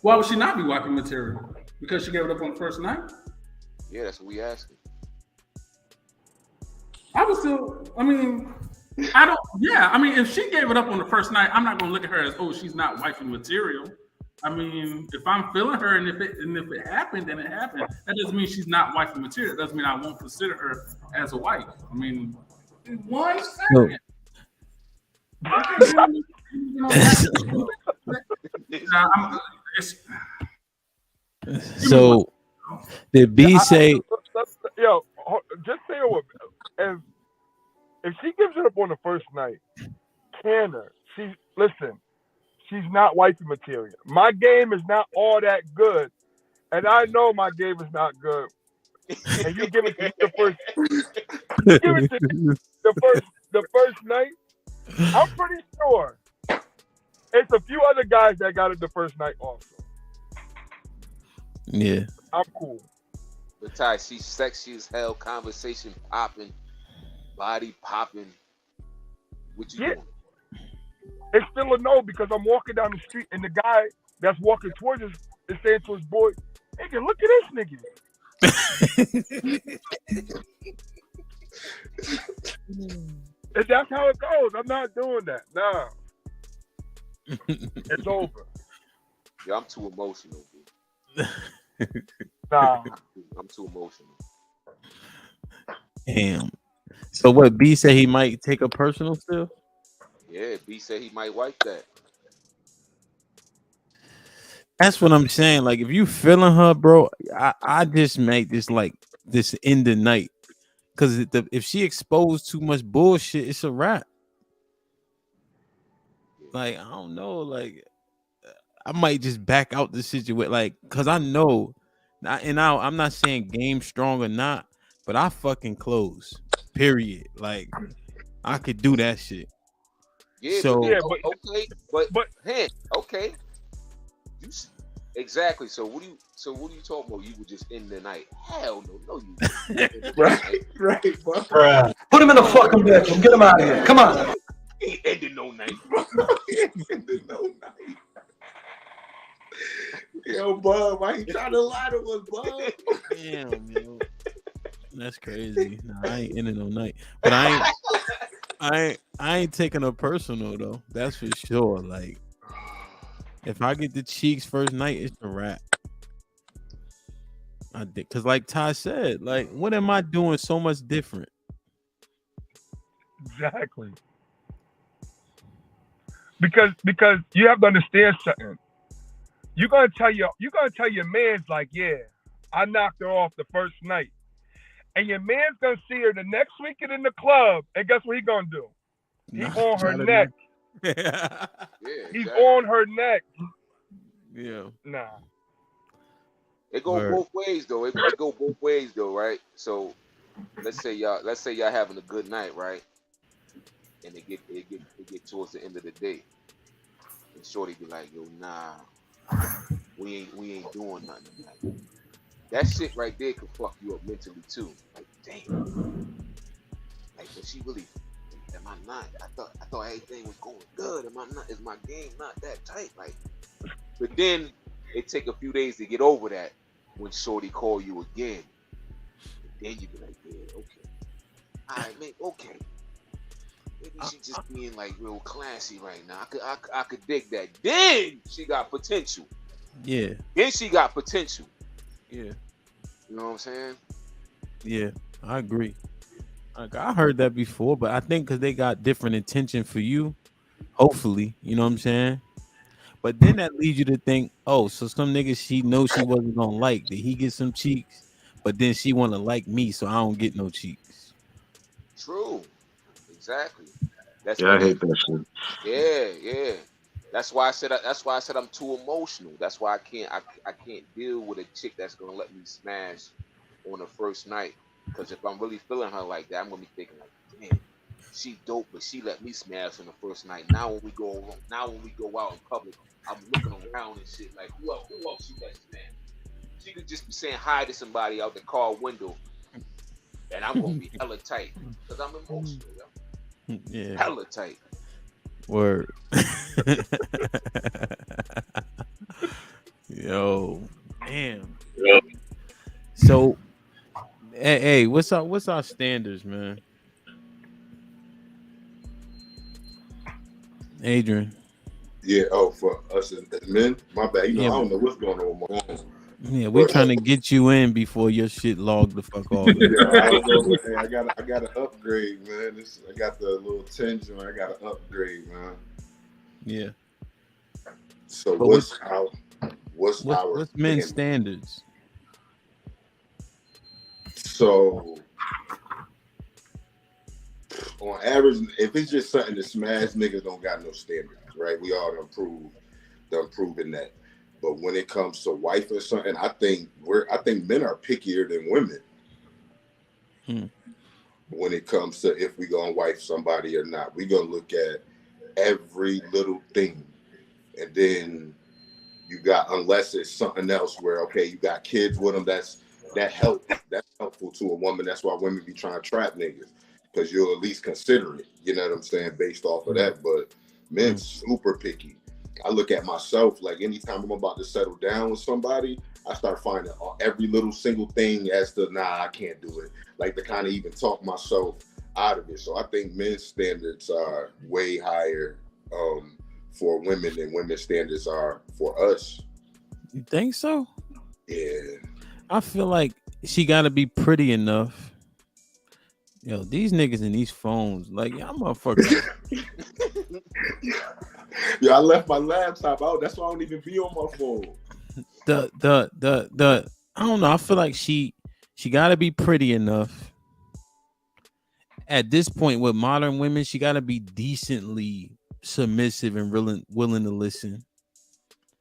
Why would she not be wifey material? Because she gave it up on the first night? Yeah, that's what we asking. I would still. I mean, I don't. Yeah, I mean, if she gave it up on the first night, I'm not gonna look at her as, oh, she's not wifey material. I mean, if I'm feeling her and if it happened, then it happened. That doesn't mean she's not wifey material. It doesn't mean I won't consider her as a wife. I mean, 1 second. So did B say? Yo, just say it with me. If she gives it up on the first night, can her? She's not wifey material. My game is not all that good, and I know my game is not good. And you give it to me the first night. I'm pretty sure it's a few other guys that got it the first night also. Yeah, I'm cool. But Ty, she's sexy as hell, conversation popping, body popping. What you doing? It's still a no because I'm walking down the street and the guy that's walking towards us is saying to his boy, "Nigga, look at this nigga." If that's how it goes, I'm not doing that. Nah, it's over. Yeah, I'm too emotional, dude. Nah, I'm too emotional. Damn. So what? B said he might take a personal still. Yeah, B said he might wipe that. That's what I'm saying. Like, if you feeling her, bro, I just make this like this end the night. Cause if she exposed too much bullshit, it's a wrap. Like, I don't know. Like, I might just back out the situation. Like, cause I know, I'm not saying game strong or not, but I fucking close. Period. Like, I could do that shit. Yeah, but then So yeah, okay, but but hey, okay. You exactly. So what do you talking about? You would just end the night? Hell no, no you wouldn't. Right, right, bro. Bruh. Put him in the fucking bedroom. Get him out of here. Come on. He ain't ending no night. No night. Yo, Bub, why you trying to lie to us, Bub? damn, yo, that's crazy. Nah, I ain't ending no night, but I ain't taking a personal though. That's for sure. Like, if I get the cheeks first night, it's a wrap. I did, cause like Ty said, like, what am I doing so much different? exactly. Because you have to understand something. You're gonna tell your man's like, yeah, I knocked her off the first night, and your man's gonna see her the next weekend in the club, and guess what he gonna do? He Nah, on her try to neck. do- Yeah, He's exactly. on her neck. yeah. Nah. It go Word. both ways though. It go both ways though, right? So let's say y'all having a good night, right? And it get towards the end of the day, and Shorty be like, yo, nah, we ain't doing nothing tonight. That shit right there could fuck you up mentally too. Like, damn. Like, was she really? Am I not? I thought everything was going good. Am I not? Is my game not that tight? Like, but then it take a few days to get over that when Shorty call you again. And then you be like, yeah, okay, all right, man, okay. Maybe she just being like real classy right now. I could dig that. Then she got potential. Yeah. Then she got potential. Yeah. You know what I'm saying? Yeah. I agree. Like, I heard that before, but I think because they got different intention for you, hopefully, you know what I'm saying? But then that leads you to think, oh, so some niggas she knows she wasn't gonna like. Did he get some cheeks? But then she wanna like me, so I don't get no cheeks. True. Exactly. That's Yeah, I but hate that shit. yeah. That's why I said I'm too emotional. That's why I can't deal with a chick that's gonna let me smash on the first night. Because if I'm really feeling her like that, I'm gonna be thinking like, damn, she dope, but she let me smash on the first night. Now when we go out in public, I'm looking around and shit like, who else she let smash? She could just be saying hi to somebody out the car window, and I'm gonna be hella tight because I'm emotional, yo. Yeah. Hella tight. Word. Yo. Damn. So hey, what's our standards, man? Adrian. Yeah, for us as men, my bad. You know, Yeah, I don't know what's going on with my phone. yeah, we're But trying to get you in before your shit logged the fuck off. yeah, I don't know. Hey, I got to upgrade, man. I got the little tinge on. I got to upgrade, man. Yeah. So But what's our what's men's standards? So on average, if it's just something to smash, niggas don't got no standards, right? We all done proven that. But when it comes to wife or something, I think men are pickier than women. When it comes to if we gonna wife somebody or not, we gonna look at every little thing, and then you got, unless it's something else where okay, you got kids with them, that's helpful to a woman. That's why women be trying to trap niggas, because you'll at least consider it. You know what I'm saying? Based off of that, but men super picky. I look at myself, like anytime I'm about to settle down with somebody, I start finding every little single thing as to I can't do it. Like to kind of even talk myself out of it. So I think men's standards are way higher for women than women's standards are for us. You think so? Yeah. I feel like she got to be pretty enough. Yo, these niggas in these phones, like y'all motherfuckers. Yeah, I left my laptop out. That's why I don't even be on my phone. The I don't know. I feel like she got to be pretty enough. At this point with modern women, she got to be decently submissive and willing to listen.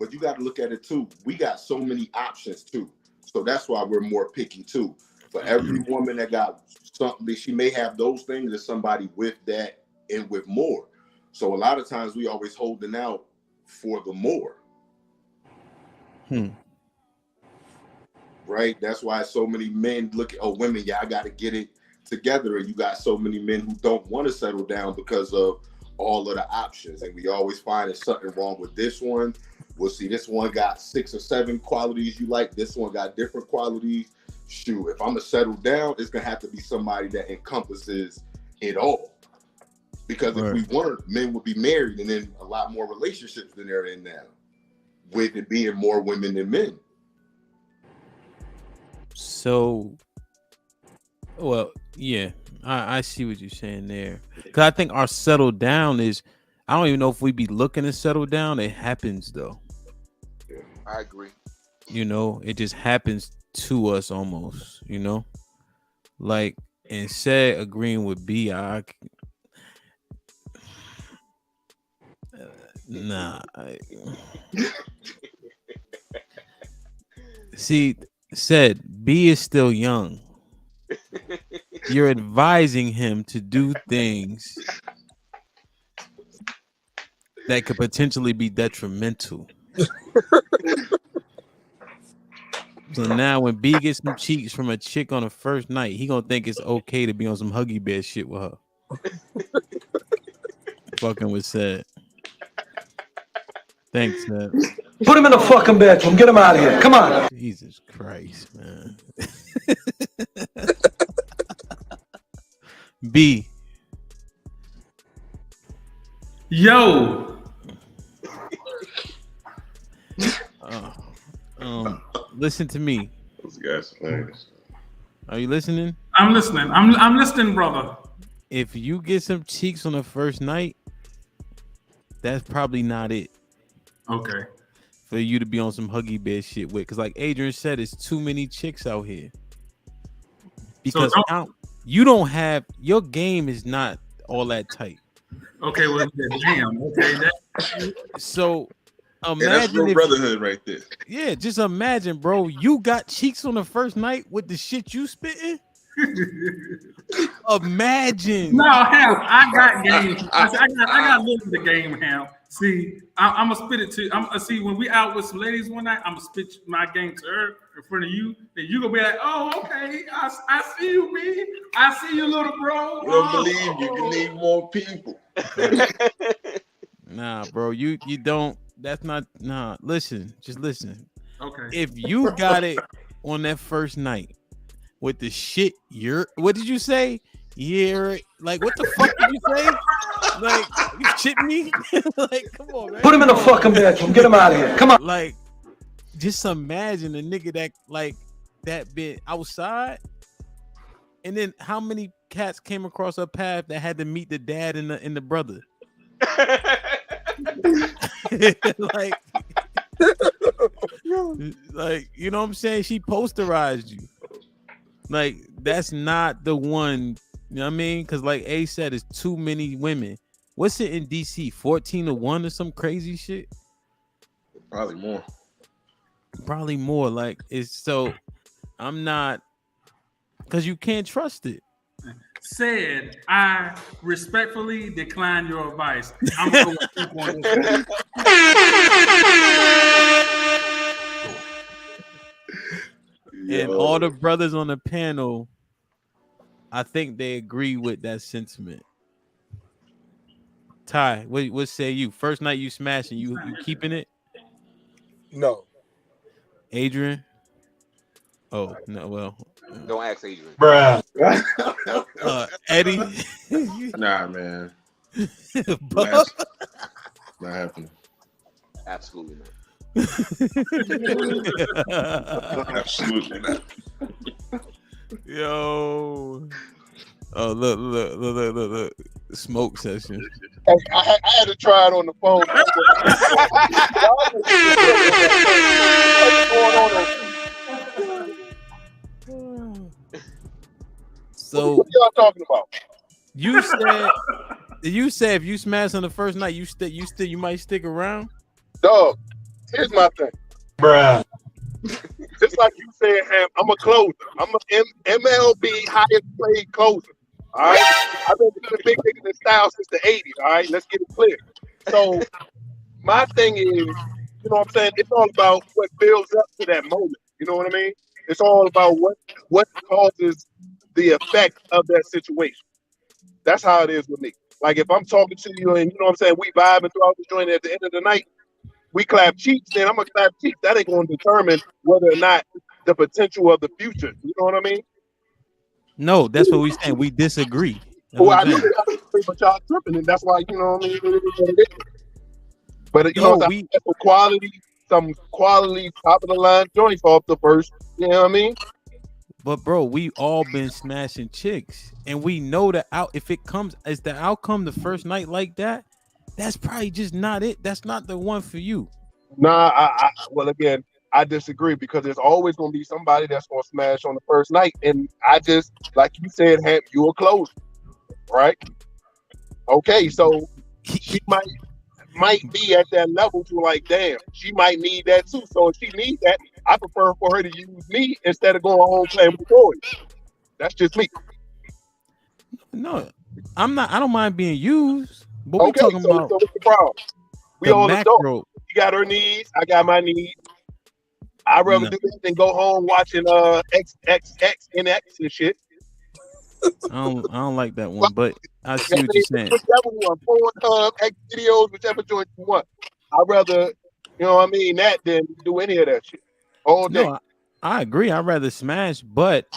But you got to look at it too. We got so many options too. So that's why we're more picky too. For every woman that got something, she may have those things as somebody with that and with more. So a lot of times we always holding out for the more. Right? That's why so many men look at women, I got to get it together. And you got so many men who don't want to settle down because of all of the options. And we always find there's something wrong with this one. We'll see this one got 6 or 7 qualities you like. This one got different qualities. Shoot, if I'm gonna settle down, it's gonna have to be somebody that encompasses it all. Because if we weren't, men would be married and in a lot more relationships than they're in now, with it being more women than men. So, well, yeah, I see what you're saying there. Because I think our settle down is, I don't even know if we be looking to settle down. It happens though. Yeah, I agree. You know, it just happens to us almost, you know, like, and said agreeing with B, see, said B is still young. You're advising him to do things that could potentially be detrimental. So now when B gets some cheeks from a chick on the first night, he gonna think it's okay to be on some Huggy Bear shit with her. Fucking with said. Thanks, Seb. Put him in the fucking bedroom. Get him out of here. Come on. Jesus Christ, man. B. Yo. Listen to me. Those guys are Are you listening? I'm listening. I'm listening, brother. If you get some cheeks on the first night, that's probably not it. Okay. For you to be on some Huggy Bear shit with, because like Adrian said, it's too many chicks out here. Because you don't have, your game is not all that tight. Okay, well, damn. Okay, so imagine that's real brotherhood right there. Yeah, just imagine, bro. You got cheeks on the first night with the shit you spitting. Imagine. No, hell, I got game. I got to live the game, Ham. See, I'm gonna spit it to. See when we out with some ladies one night. I'm gonna spit my game to her in front of you. Then you gonna be like, "Oh, okay, I see you, man. I see you, little bro." We don't believe you. You need more people. Nah, bro. You don't. That's not. Nah. Listen. Just listen. Okay. If you got it on that first night with the shit, what did you say? Yeah, like what the fuck did you say? Like you shit me? Like come on, man. Put him in the fucking bedroom. Get him out of here. Come on. Like just imagine a nigga that like that bit outside, and then how many cats came across her path that had to meet the dad and the brother? like you know what I'm saying? She posterized you. Like that's not the one. You know what I mean? Because like A said, it's too many women. What's it in DC? 14-1 or some crazy shit? Probably more. Probably more. Like it's so. I'm not, because you can't trust it. Said I respectfully decline your advice. I'm going to keep on this. And all the brothers on the panel, I think they agree with that sentiment. Ty, what say you? First night you smashing, you keeping it? No. Adrian? Oh no, well, Don't ask Adrian. Bruh. Eddie, Nah, man. Bub? Last, not happening. Absolutely not. Absolutely not. Yo. Oh look. Smoke session. Hey, I had to try it on the phone. So What y'all talking about? you said if you smash on the first night, you might stick around. Dog, here's my thing. Bruh. Just like you said, Ham, I'm a closer. I'm a MLB highest paid closer. All right, I've been doing big niggas in style since the '80s. All right, let's get it clear. So my thing is, you know what I'm saying? It's all about what builds up to that moment. You know what I mean? It's all about what causes the effect of that situation. That's how it is with me. Like if I'm talking to you and you know what I'm saying, we vibing throughout the joint at the end of the night, we clap cheeks, then I'm gonna clap cheeks. That ain't gonna determine whether or not the potential of the future. You know what I mean? No, that's what we saying. We disagree. That's Well, what I I'm know saying. but y'all tripping, and that's why you know what I mean. It is what it is. But you No, know, some quality top of the line joints off the first. You know what I mean? But bro, we all been smashing chicks, and we know that out. If it comes as the outcome the first night like that, that's probably just not it. That's not the one for you. Nah, well again, I disagree because there's always gonna be somebody that's gonna smash on the first night, and I just like you said, Hamp, you a closer, right? Okay, so she might be at that level to like, damn, she might need that too. So if she needs that, I prefer for her to use me instead of going home playing with toys. That's just me. No, I'm not. I don't mind being used, but we Okay, talking so about what's the problem? We the all adults. macro. She got her needs. I got my needs. I'd rather No. do that than go home watching XXXNX and shit. I don't like that one, but I see what you're saying. Whichever one, Pornhub, X videos, whichever joint you want. I'd rather, you know what I mean, that than do any of that shit all day. No, I agree. I'd rather smash, but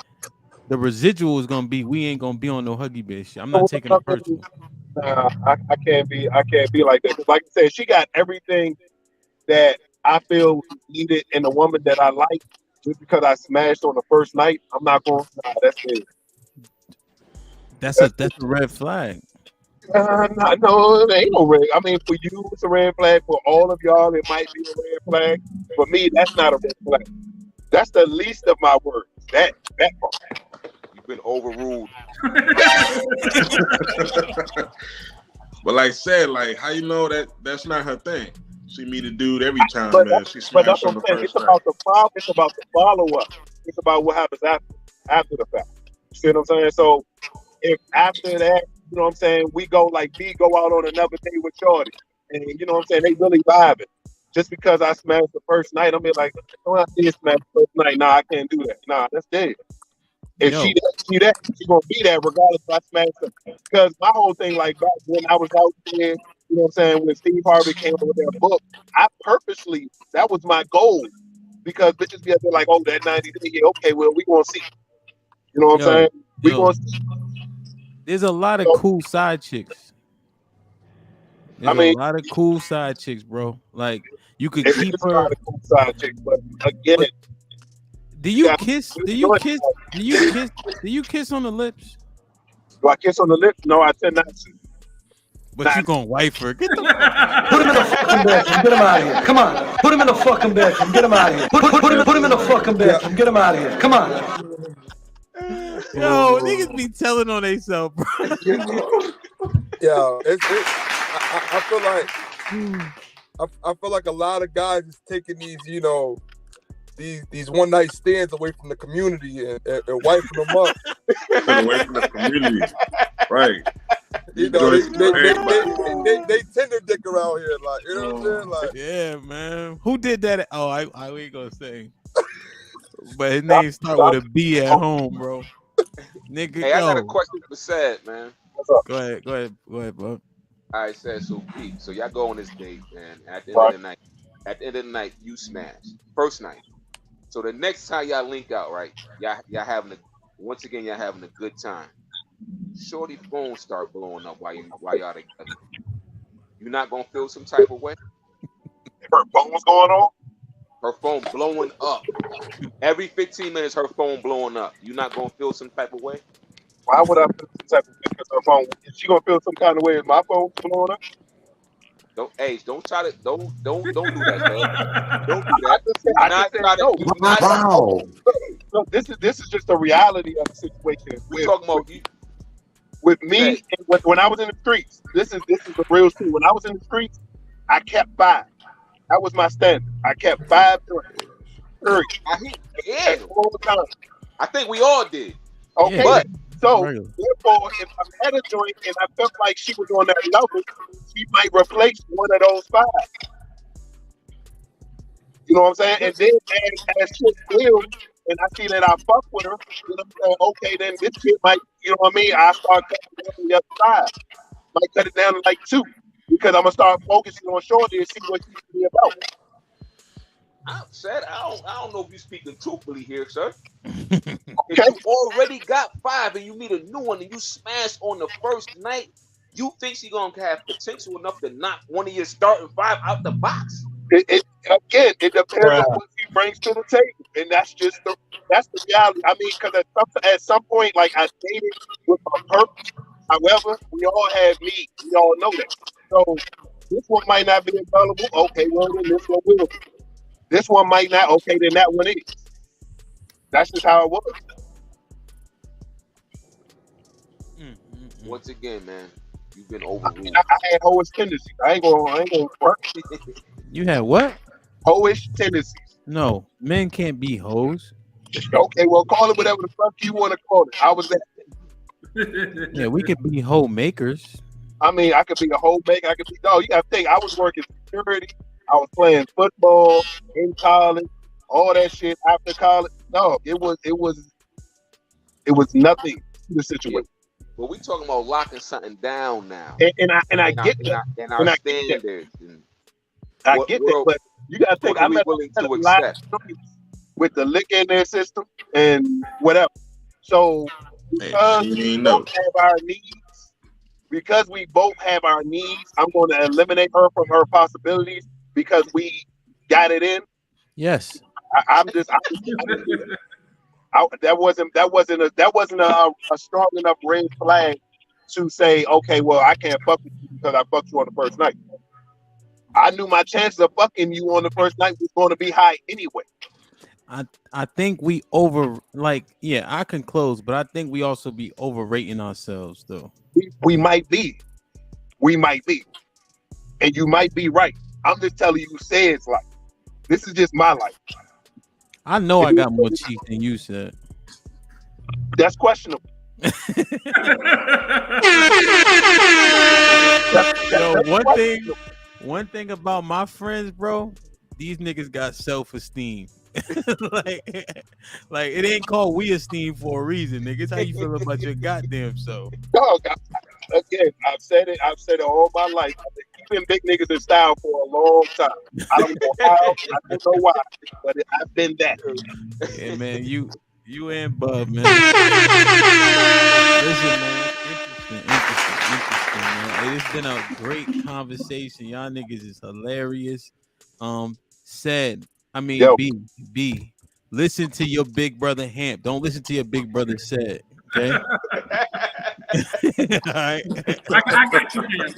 the residual is gonna be we ain't gonna be on no huggy bitch. I'm not taking it personal. Nah, I can't be like that. 'Cause like I said, she got everything that I feel needed in a woman that I like. Just because I smashed on the first night, I'm not going. Nah, that's it. That's a red flag. No, it ain't no red. I mean, for you, it's a red flag. For all of y'all, it might be a red flag. For me, that's not a red flag. That's the least of my worries. That part. You've been overruled. But like I said, like how you know that that's not her thing? She meet a dude every time, But man. She but that's smashed what on I'm the saying. first It's night. about the problem. It's about the follow up. It's about what happens after the fact. You see what I'm saying? So if after that, you know what I'm saying, we go like B go out on another day with Shorty, and you know what I'm saying, they really vibing. Just because I smashed the first night, I'm be like, oh, I did smash the first night. Nah, I can't do that. Nah, that's dead. If Yo. she gonna be that regardless if I smash her. Because my whole thing, like back when I was out there, you know what I'm saying, when Steve Harvey came out with that book, I purposely, that was my goal. Because bitches be out there like, oh, that 90 day, yeah, okay, well, we gonna see. You know what I'm saying? We gonna see. There's a lot of cool side chicks. There's a lot of cool side chicks, bro. Like you could keep her. A lot of cool side chicks, but again, do you kiss? Do you kiss? Do you kiss? Do you kiss on the lips? Do I kiss on the lips? No, I tend not to. But you gonna wife her? Get the Put him in the fucking bedroom. Get him out of here. Come on. Put him in the fucking bedroom. Get him out of here. Put him in the fucking bedroom. Get him out of here. Come on. Yo, niggas be telling on themselves, bro. Yeah, I feel like I feel like a lot of guys is taking these, you know, these one night stands away from the community and wiping them up. Away from the community, right? You know, they tender dick around here, like, you know what I'm saying? Like, yeah, man. Who did that? Oh, I ain't gonna say. But his name start with a B at home, bro. Nigga, Hey, I got a question for Sad, man. Go ahead, bro. All right, Sad. So Pete, so y'all go on this date, and at the end of the night, you smash first night. So the next time y'all link out, right? Y'all having y'all having a good time. Shorty phone start blowing up while y'all together. You not gonna feel some type of way? Her phone was going on. Her phone blowing up. Every 15 minutes, her phone blowing up. You not gonna feel some type of way? Why would I feel some type of way because her phone? Is she gonna feel some kind of way if my phone's blowing up? Don't try to don't do that, cuz. Don't do that. I just said no. Do not try. Wow. No, this is just the reality of the situation. We talking about you. With me, and when I was in the streets, this is the real shit. When I was in the streets, I kept 5. That was my standard. I kept 5 period. Yeah. All the time. I think we all did. Okay. But so therefore, if I had a joint and I felt like she was on that level, she might replace one of those 5. You know what I'm saying? And then as shit builds and I see that I fuck with her, you know what I'm saying? Okay, then this shit might, you know what I mean? I start cutting down on the other side. Might cut it down to like 2 because I'm gonna start focusing on Shorty and see what she's be about. I don't know if you're speaking truthfully here, sir. If you already got 5 and you meet a new one and you smash on the first night, you think she's gonna have potential enough to knock one of your starting 5 out the box? It depends on what she brings to the table, and that's the reality. I mean, because at some point, like I dated with my purpose. However, we all have needs. We all know that. So this one might not be available. Okay, well then this one will be. This one might not. Okay, then that one is. That's just how it was. Once again, man, you've been overruled. I had hoish tendencies. I ain't gonna work. You had what? Hoish tendencies. No, men can't be hoes. Okay, well, call it whatever the fuck you want to call it. I was that. Yeah, we could be hoe makers. I mean, I could be a hoe maker. I could be. No, you got to think. I was working security. I was playing football in college. All that shit after college. No, it was nothing to the situation. But we talking about locking something down now. And I get that. And our standards. I get that, but you got to think. I'm willing to accept with the liquor in their system and whatever. So because we both have our needs, I'm going to eliminate her from her possibilities because we got it in. Yes. That wasn't a strong enough red flag to say, okay, well, I can't fuck with you because I fucked you on the first night. I knew my chances of fucking you on the first night was going to be high anyway. I think we I can close, but I think we also be overrating ourselves though. We might be. And you might be right. I'm just telling you, say it's like. This is just my life. I know I got more teeth than you said. That's questionable. One thing about my friends, bro, these niggas got self-esteem. like it ain't called we esteem for a reason, niggas. How you feel about your goddamn self? Dog, again, I've said it all my life. I've been keeping big niggas in style for a long time. I don't know how, I don't know why, but I've been that. Yeah, man, you and Bub, man. Listen, man, interesting, man. It's been a great conversation. Y'all niggas is hilarious. B, listen to your big brother Hamp. Don't listen to your big brother Said. Okay. All right. I got you, Hamp.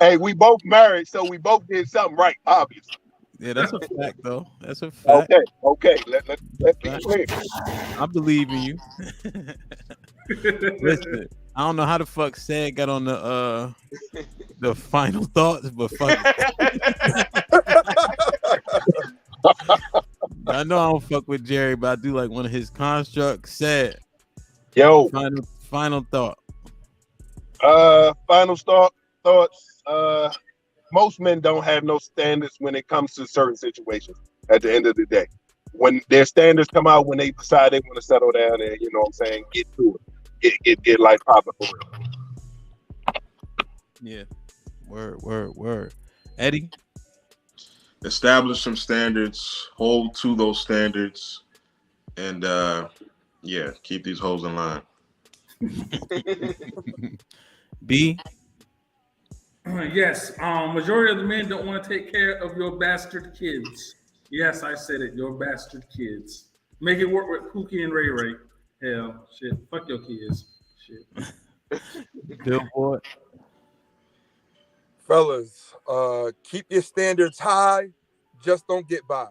Hey, we both married, so we both did something right, obviously. Yeah, that's a fact, though. That's a fact. Okay. Let's be clear. I believe in you. Listen, I don't know how the fuck Sad got on the final thoughts, but fuck it. I know I don't fuck with Jerry, but I do like one of his constructs. Sad. Yo. Final thought. Final thoughts. Most men don't have no standards when it comes to certain situations at the end of the day. When their standards come out, when they decide they want to settle down and, you know what I'm saying, get to it. Get life popping for real. Yeah. Word. Eddie? Establish some standards, hold to those standards, And yeah, keep these hoes in line. B. Yes, majority of the men don't want to take care of your bastard kids. Yes, I said it, your bastard kids. Make it work with Pookie and Ray Ray. Hell, shit, fuck your kids. Shit. Billboard. Fellas, keep your standards high. Just don't get by.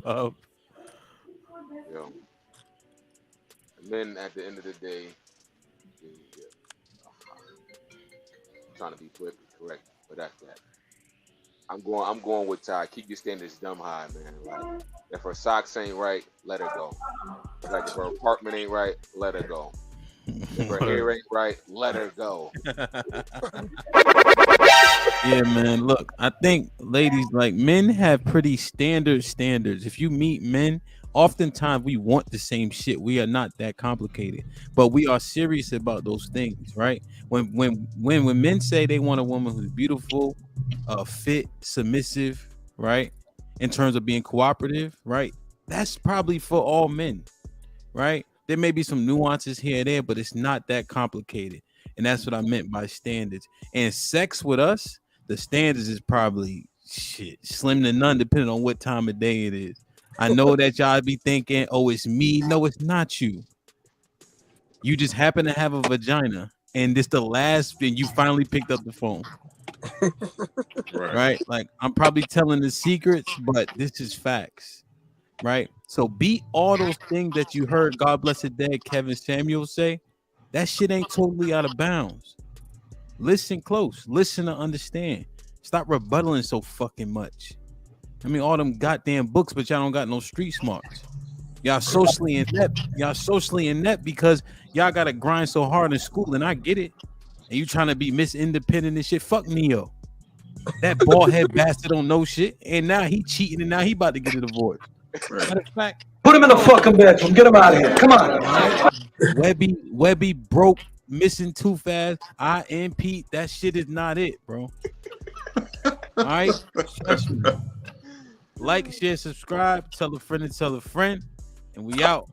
Bob. Yo. And then at the end of the day, I'm trying to be politically correct, but that's that. I'm going with Ty. Keep your standards dumb high, man. Like, if her socks ain't right, let her go. Like, if her apartment ain't right, let her go. If her hair ain't right, let her go. Yeah, man. Look, I think ladies, like, men have pretty standards. If you meet men, oftentimes we want the same shit. We are not that complicated, but we are serious about those things, right? When men say they want a woman who's beautiful, fit, submissive, right? In terms of being cooperative, right? That's probably for all men, right? There may be some nuances here and there, but it's not that complicated. And that's what I meant by standards. And sex with us, the standards is probably shit, slim to none, depending on what time of day it is. I know that y'all be thinking, oh, it's me. No, it's not you. You just happen to have a vagina, and this the last thing you finally picked up the phone. Right? Like, I'm probably telling the secrets, but this is facts. Right? So beat all those things that you heard God bless the dead Kevin Samuel say. That shit ain't totally out of bounds. Listen close. Listen to understand. Stop rebuttaling so fucking much. I mean, all them goddamn books, but y'all don't got no street smarts. Y'all socially inept. Y'all socially inept because y'all gotta grind so hard in school, and I get it. And you trying to be Miss Independent and shit. Fuck Neo. That bald head bastard don't know shit, and now he cheating, and now he about to get a divorce. Matter of fact, Put him in the fucking bedroom. Get him out of here. Come on. Webby broke, missing too fast. IMP. That shit is not it, bro. All right. Like, share, subscribe, tell a friend, and we out.